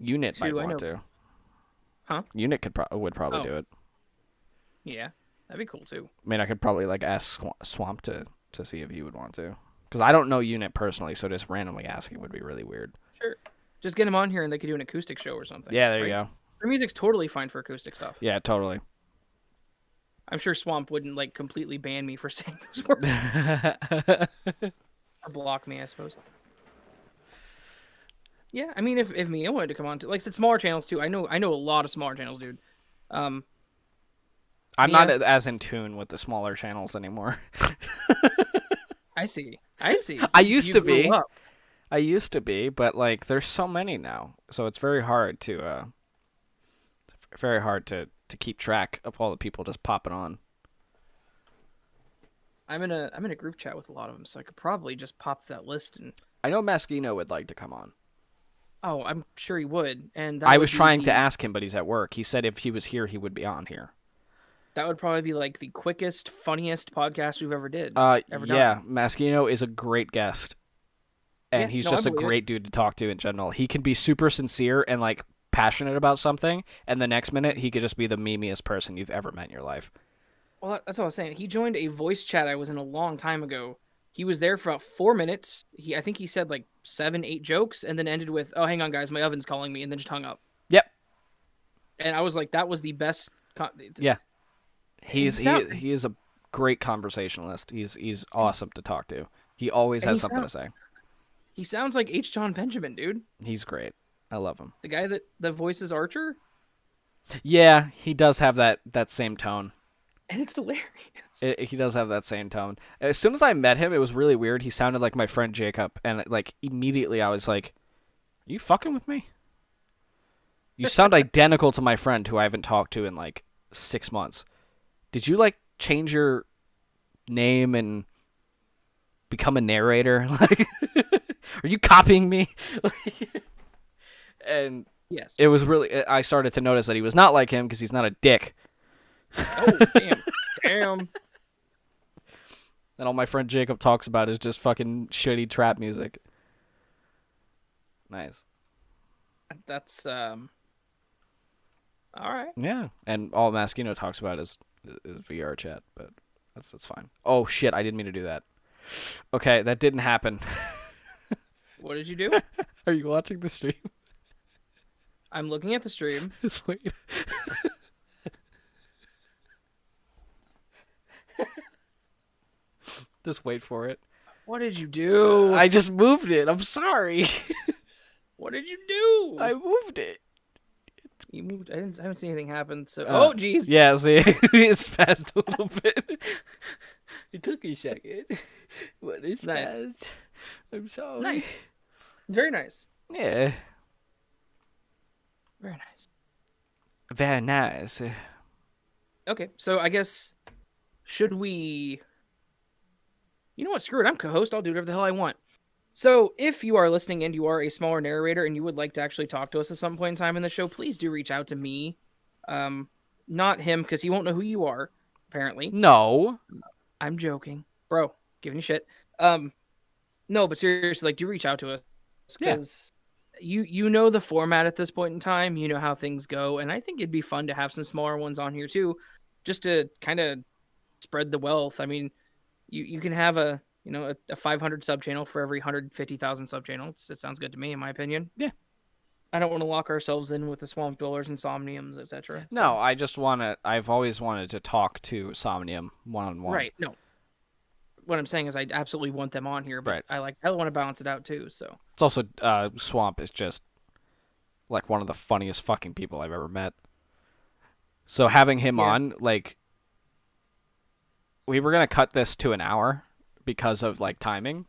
Unit might want to. Huh? Unit would probably do it. Yeah, that'd be cool too. I mean, I could probably like ask Swamp to see if he would want to, because I don't know Unit personally, so just randomly asking would be really weird. Sure, just get him on here and they could do an acoustic show or something. Yeah, there you go. Their music's totally fine for acoustic stuff. Yeah, totally. I'm sure Swamp wouldn't like completely ban me for saying those words. Or block me, I suppose. Yeah, I mean, if Mia wanted to come on, like I said, smaller channels too. I know a lot of smaller channels, dude. I'm not as in tune with the smaller channels anymore. I see. I used to be, but like, there's so many now, so it's very hard to keep track of all the people just popping on. I'm in a group chat with a lot of them, so I could probably just pop that list. And I know Maskino would like to come on. Oh, I'm sure he would. And I was trying to ask him, but he's at work. He said if he was here, he would be on here. That would probably be like the quickest, funniest podcast we've ever did. Yeah, Maskino is a great guest, and he's just a great dude to talk to in general. He can be super sincere and like passionate about something, and the next minute he could just be the memeiest person you've ever met in your life. Well, that's what I was saying. He joined a voice chat I was in a long time ago. He was there for about 4 minutes. I think he said like 7, 8 jokes, and then ended with, "Oh, hang on, guys, my oven's calling me," and then just hung up. Yep. And I was like, that was the best. Yeah. He is a great conversationalist. He's awesome to talk to. He always has something to say. He sounds like H. John Benjamin, dude. He's great. I love him. The guy that voices Archer? Yeah, he does have that same tone. And it's hilarious. He does have that same tone. As soon as I met him, it was really weird. He sounded like my friend Jacob, and like immediately I was like, "Are you fucking with me? You sound identical to my friend who I haven't talked to in like 6 months. Did you like change your name and become a narrator? Like, are you copying me?" And yes, it was really. I started to notice that he was not like him because he's not a dick. Oh, damn. And all my friend Jacob talks about is just fucking shitty trap music. Nice. That's all right. Yeah, and all Maskino talks about is VR chat, but that's fine. Oh shit, I didn't mean to do that. Okay, that didn't happen. What did you do? Are you watching the stream? I'm looking at the stream. Just wait. Just wait for it. What did you do? I just moved it. I'm sorry. What did you do? I moved it. You moved. I haven't seen anything happen. So, oh, jeez. Yeah, see, it's fast a little bit. It took a second. What is fast? I'm sorry. Nice. Very nice. Yeah. Very nice. Very nice. Okay, so I guess should we? You know what? Screw it. I'm co-host. I'll do whatever the hell I want. So if you are listening and you are a smaller narrator and you would like to actually talk to us at some point in time in the show, please do reach out to me. Not him, because he won't know who you are, apparently. No. I'm joking. Bro, giving you shit. No, but seriously, like, do reach out to us. Because you know the format at this point in time. You know how things go. And I think it'd be fun to have some smaller ones on here, too. Just to kind of spread the wealth. I mean, you can have a 500 sub channel for every 150,000 sub channels. It sounds good to me, in my opinion. Yeah. I don't want to lock ourselves in with the Swamp Dwellers and Somniums, etc. No, I just want to. I've always wanted to talk to Somnium one-on-one. Right. No. what I'm saying is I absolutely want them on here, but Right. I want to balance it out too. So It's also Swamp is just like one of the funniest fucking people I've ever met. So having him on, like, we were gonna cut this to an hour because of like timing,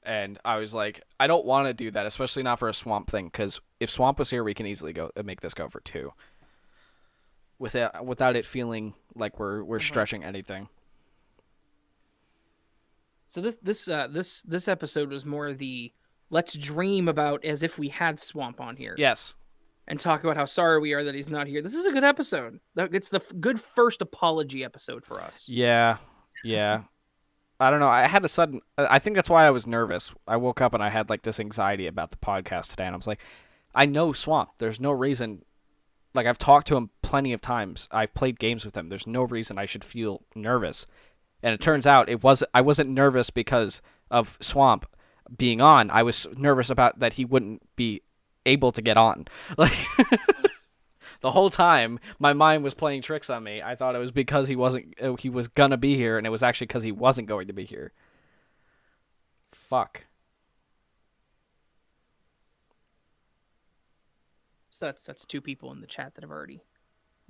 and I was like, I don't want to do that, especially not for a Swamp thing, because if Swamp was here, we can easily go make this go for 2, without it feeling like we're stretching anything. So this episode was more the let's dream about as if we had Swamp on here. Yes. And talk about how sorry we are that he's not here. This is a good episode. It's the good first apology episode for us. Yeah. I don't know. I had a sudden. I think that's why I was nervous. I woke up and I had like this anxiety about the podcast today, and I was like, I know Swamp. There's no reason. Like, I've talked to him plenty of times. I've played games with him. There's no reason I should feel nervous. And it turns out I wasn't nervous because of Swamp being on. I was nervous about that he wouldn't be able to get on. Like, the whole time my mind was playing tricks on me. I thought it was because he was gonna be here, and it was actually because he wasn't going to be here. Fuck. So that's 2 people in the chat that have already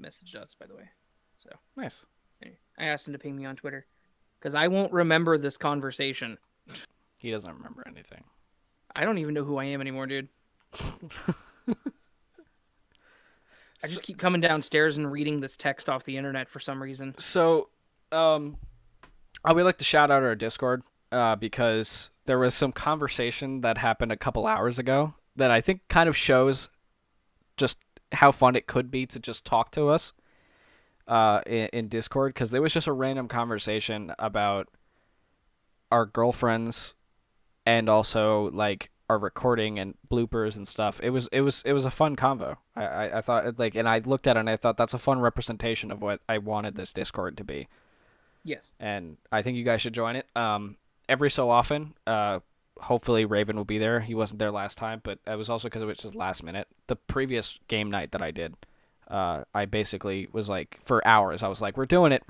messaged us, by the way. So nice. Anyway, I asked him to ping me on Twitter because I won't remember this conversation. He doesn't remember anything. I don't even know who I am anymore, dude. I just keep coming downstairs and reading this text off the internet for some reason. So, I would like to shout out our Discord because there was some conversation that happened a couple hours ago that I think kind of shows just how fun it could be to just talk to us in Discord, because there was just a random conversation about our girlfriends and also like our recording and bloopers and stuff. It was a fun convo. I thought, like, and I looked at it and I thought that's a fun representation of what I wanted this Discord to be. Yes. And I think you guys should join it. Every so often, hopefully Raven will be there. He wasn't there last time, but that was also because it was just last minute. The previous game night that I did, I basically was like, for hours, I was like, we're doing it.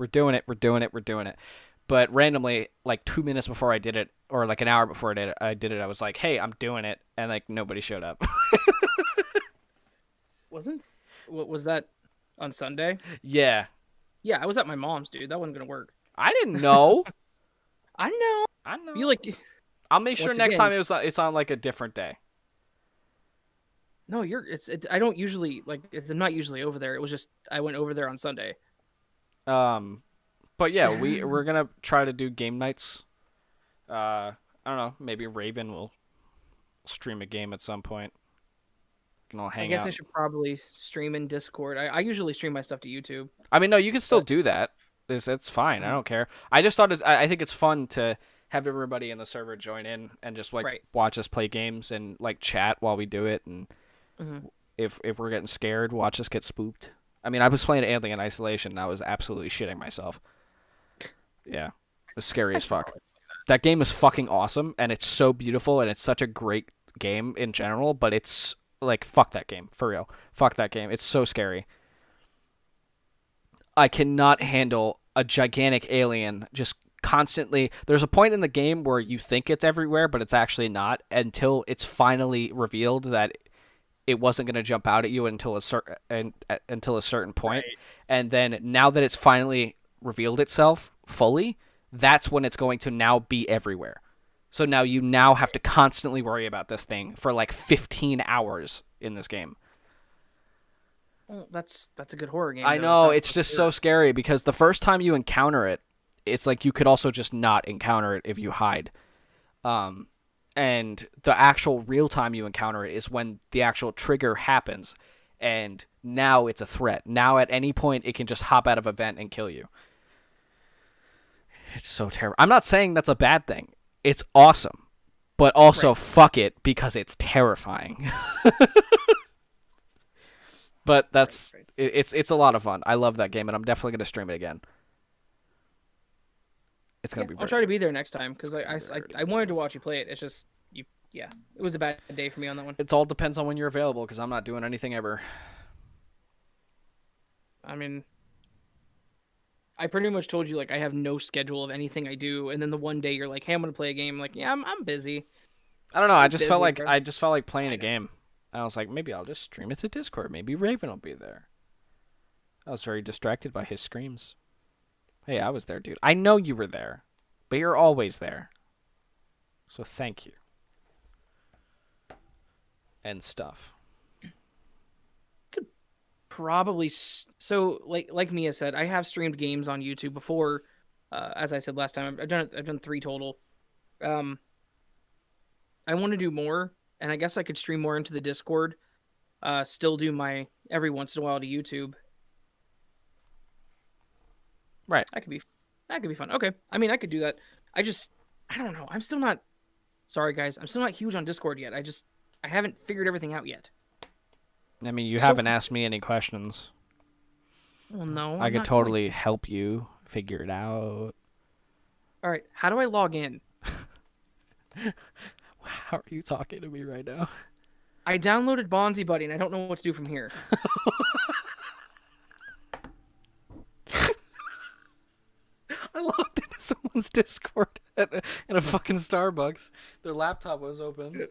But randomly, like 2 minutes before I did it, or like an hour before I did it, I was like, hey, I'm doing it. And like nobody showed up. What was that on Sunday? Yeah. Yeah, I was at my mom's, dude. That wasn't going to work. I didn't know. I know. You like, I'll make sure next time it's on like a different day. No, I don't usually I'm not usually over there. It was just I went over there on Sunday. But yeah, we're gonna try to do game nights. I don't know. Maybe Raven will stream a game at some point. We can all hang out. I guess I should probably stream in Discord. I usually stream my stuff to YouTube. I mean, no, you can still do that. It's fine. I don't care. I just thought I think it's fun to have everybody in the server join in and just like watch us play games and like chat while we do it. And if we're getting scared, watch us get spooked. I mean, I was playing Alien Isolation and I was absolutely shitting myself. Yeah, it was scary as fuck. That game is fucking awesome, and it's so beautiful, and it's such a great game in general, but it's like, fuck that game, for real. Fuck that game. It's so scary. I cannot handle a gigantic alien just constantly. There's a point in the game where you think it's everywhere, but it's actually not, until it's finally revealed that it wasn't going to jump out at you until a certain point. Right. And then now that it's finally revealed itself fully, that's when it's going to now be everywhere. So now you have to constantly worry about this thing for like 15 hours in this game. Well, that's a good horror game. I know, it's just so scary because the first time you encounter it, it's like you could also just not encounter it if you hide. And the actual real time you encounter it is when the actual trigger happens, and now it's a threat. Now at any point it can just hop out of a vent and kill you. It's so terrible. I'm not saying that's a bad thing. It's awesome. But also fuck it because it's terrifying. But that's it's a lot of fun. I love that game, and I'm definitely going to stream it again. It's going to be I'll try to be there next time because I wanted to watch you play it. It's just it was a bad day for me on that one. It all depends on when you're available because I'm not doing anything ever. I mean, I pretty much told you like I have no schedule of anything I do, and then the one day you're like, "Hey, I'm gonna play a game." I'm like, yeah, I'm busy. I don't know. I'm busy, bro. I just felt like playing I a know. game. I was like, maybe I'll just stream it to Discord. Maybe Raven will be there. I was very distracted by his screams. Hey, I was there, dude. I know you were there, but you're always there. So thank you. And stuff. Could probably so like Mia said, I have streamed games on YouTube before. As I said last time, I've done 3 total. I want to do more, and I guess I could stream more into the Discord. Still do my every once in a while to YouTube. Right. That could be fun. Okay. I mean, I could do that. I don't know. I'm still not. Sorry, guys. I'm still not huge on Discord yet. I haven't figured everything out yet. I mean, you haven't asked me any questions. Well, no. I could totally help you figure it out. All right. How do I log in? How are you talking to me right now? I downloaded Bonzi Buddy, and I don't know what to do from here. I logged into someone's Discord in a fucking Starbucks. Their laptop was open.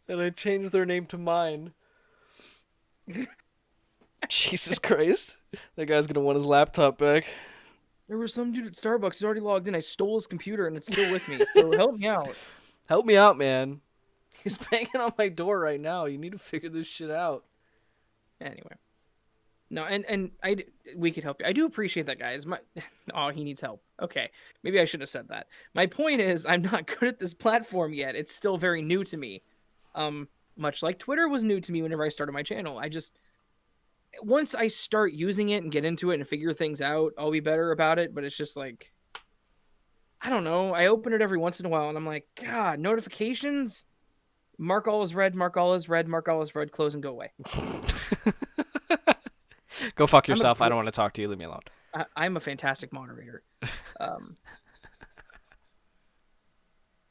And I changed their name to mine. Jesus Christ. That guy's gonna want his laptop back. There was some dude at Starbucks. He's already logged in. I stole his computer, and it's still with me. So help me out. Help me out, man. He's banging on my door right now. You need to figure this shit out. Anyway. No, and we could help you. I do appreciate that, guys. Oh, he needs help. Okay, maybe I should have said that. My point is, I'm not good at this platform yet. It's still very new to me. Much like Twitter was new to me whenever I started my channel. Once I start using it and get into it and figure things out, I'll be better about it. But it's just like, I don't know. I open it every once in a while, and I'm like, God, notifications. Mark all is red. Mark all is red. Mark all is red. Close and go away. Go fuck yourself. I don't want to talk to you. Leave me alone. I'm a fantastic moderator.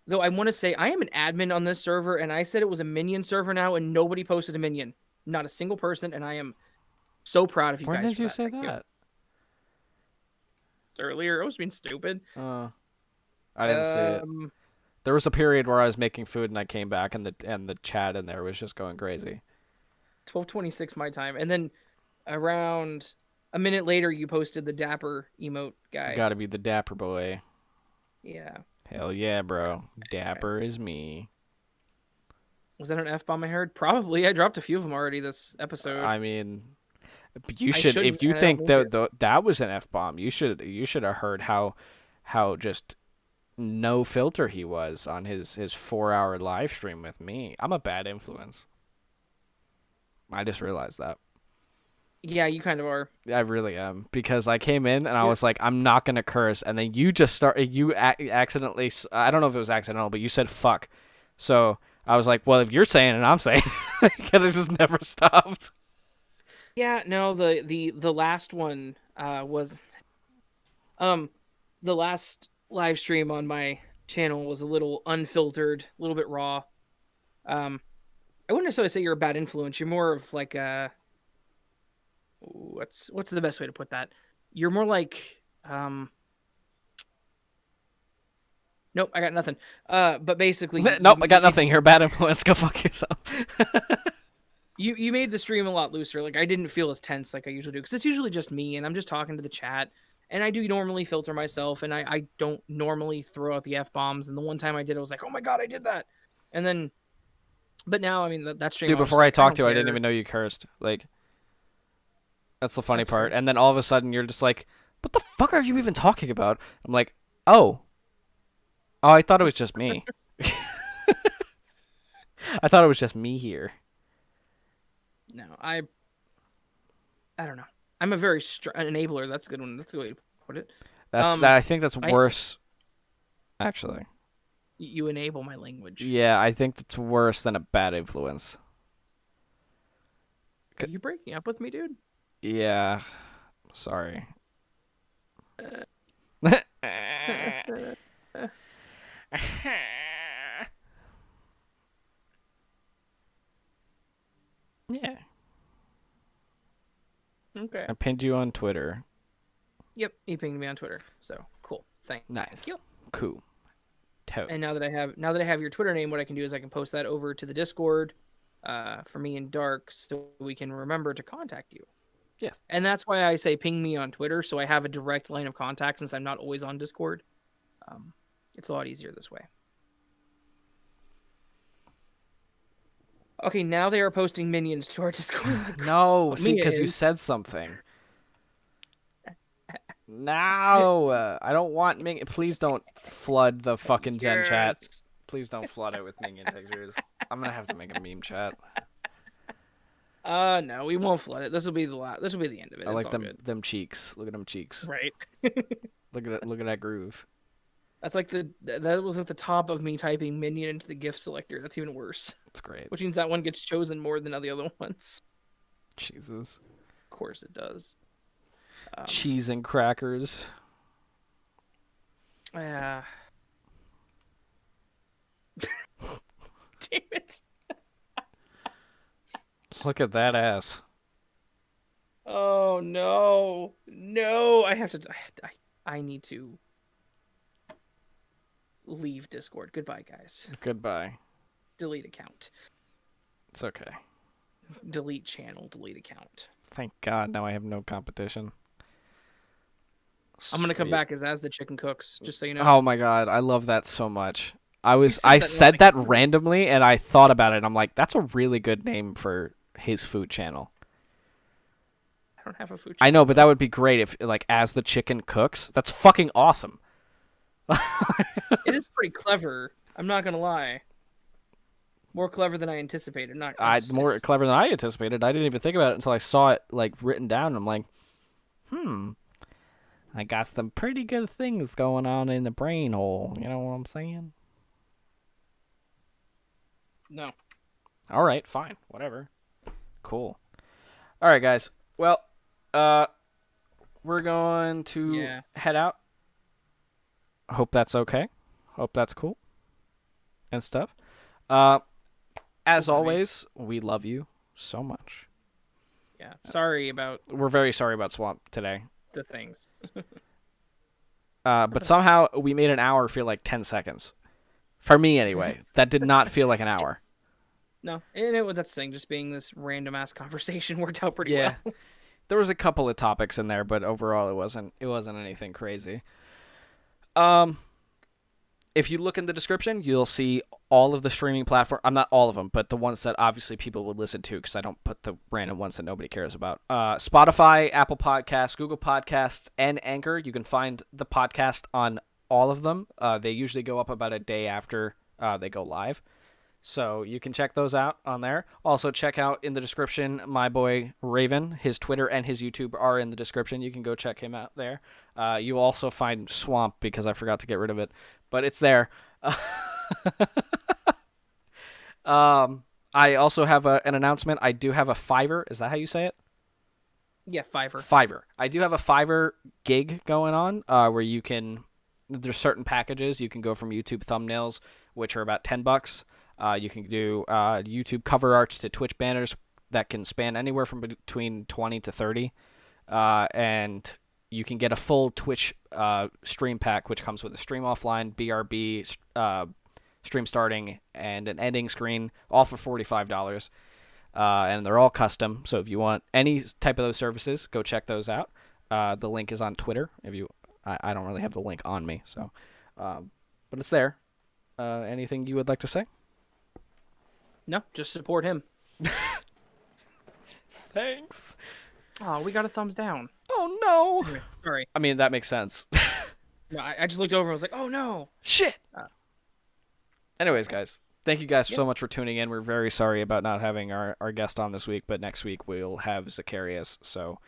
Though I want to say I am an admin on this server, and I said it was a minion server now, and nobody posted a minion. Not a single person, and I am so proud of you guys. When did you say that? Earlier. I was being stupid. I didn't see it. There was a period where I was making food, and I came back, and the chat in there was just going crazy. 12:26 my time, and then around a minute later, you posted the dapper emote guy. Gotta be the dapper boy. Yeah. Hell yeah, bro. Dapper is me. Was that an F-bomb I heard? Probably. I dropped a few of them already this episode. I mean, you should, if you think that was an F-bomb, you should have heard how just no filter he was on his 4-hour live stream with me. I'm a bad influence. I just realized that. Yeah, you kind of are. I really am, because I came in and I was like, I'm not gonna curse, and then you just accidentally. I don't know if it was accidental, but you said fuck. So I was like, well, if you're saying it, I'm saying it. And it just never stopped. Yeah, no, the last one was the last live stream on my channel was a little unfiltered, a little bit raw. I wouldn't necessarily say you're a bad influence. You're more of like a what's the best way to put that? You're more like nope, I got nothing. But basically nope, I got nothing. You're a bad influence. Go fuck yourself. You made the stream a lot looser. Like, I didn't feel as tense like I usually do, because it's usually just me and I'm just talking to the chat, and I do normally filter myself, and I don't normally throw out the F-bombs, and the one time I did, I was like, oh my god, I did that. And then but now, I mean, that stream, dude, before I talked to you, I didn't even know you cursed. Like, that's the funny part. Funny. And then all of a sudden you're just like, what the fuck are you even talking about? I'm like, oh, I thought it was just me. I thought it was just me here. No, I don't know. I'm a very enabler. That's a good one. That's a good way to put it. I think that's worse, actually. You enable my language. Yeah, I think that's worse than a bad influence. Are you breaking up with me, dude? Yeah. Sorry. Yeah. Okay. I pinned you on Twitter. Yep, he pinged me on Twitter. So cool. Thank you. Cool. Totes. And now that I have your Twitter name, what I can do is I can post that over to the Discord, for me and Dark, so we can remember to contact you. Yes. And that's why I say ping me on Twitter, so I have a direct line of contact since I'm not always on Discord. It's a lot easier this way. Okay, now they are posting minions to our Discord. No, see, because you said something. No, I don't want minion. Please don't flood the fucking Gen chat. Please don't flood it with minion pictures. I'm gonna have to make a meme chat. No, we won't flood it. This will be the last. This will be the end of it. I like them cheeks. Look at them cheeks. Right. Look at that groove. That's like that was at the top of me typing minion into the GIF selector. That's even worse. That's great. Which means that one gets chosen more than the other ones. Jesus. Of course it does. Cheese and crackers. Damn it. Look at that ass. Oh no. No, I need to leave Discord. Goodbye, guys. Goodbye. Delete account. It's okay. Delete channel, delete account. Thank God, now I have no competition. I'm gonna come back as the chicken cooks, just so you know. Oh my God, I love that so much. I said that randomly, and I thought about it, and I'm like, that's a really good name for his food channel. I don't have a food channel. I know, but that would be great if, like, as the chicken cooks. That's fucking awesome. It is pretty clever. I'm not gonna lie. More clever than I anticipated. More clever than I anticipated. I didn't even think about it until I saw it like written down. And I'm like, I got some pretty good things going on in the brain hole. You know what I'm saying? No. All right, fine, whatever. Cool. All right, guys. Well, we're going to head out. Hope that's okay. Hope that's cool and stuff. As always, we love you so much. Yeah. We're very sorry about Swamp today. The things. But somehow we made an hour feel like 10 seconds. For me, anyway. That did not feel like an hour. No. And that's the thing. Just being this random-ass conversation worked out pretty well. There was a couple of topics in there, but overall it wasn't anything crazy. If you look in the description, you'll see all of the streaming platform. I'm not all of them, but the ones that obviously people would listen to, because I don't put the random ones that nobody cares about. Spotify, Apple Podcasts, Google Podcasts, and Anchor. You can find the podcast on all of them. They usually go up about a day after they go live. So you can check those out on there. Also check out in the description my boy Raven. His Twitter and his YouTube are in the description. You can go check him out there. You'll also find Swamp because I forgot to get rid of it, but it's there. I also have an announcement. I do have a Fiverr. Is that how you say it? Yeah, Fiverr. Fiverr. I do have a Fiverr gig going on where you can. There's certain packages you can go from YouTube thumbnails, which are about $10. You can do YouTube cover arts to Twitch banners that can span anywhere from between 20 to 30. And you can get a full Twitch stream pack, which comes with a stream offline, BRB, stream starting, and an ending screen, all for $45. And they're all custom. So if you want any type of those services, go check those out. The link is on Twitter. I don't really have the link on me, so but it's there. Anything you would like to say? No, just support him. Thanks. Oh, we got a thumbs down. Oh, no. Anyway, sorry. I mean, that makes sense. No, I just looked over and was like, oh, no. Shit. Anyways, guys, thank you guys so much for tuning in. We're very sorry about not having our guest on this week, but next week we'll have Zacharias, so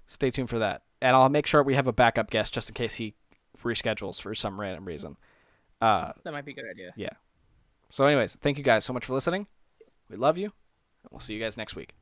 stay tuned for that. And I'll make sure we have a backup guest just in case he reschedules for some random reason. That might be a good idea. Yeah. So anyways, thank you guys so much for listening. We love you, and we'll see you guys next week.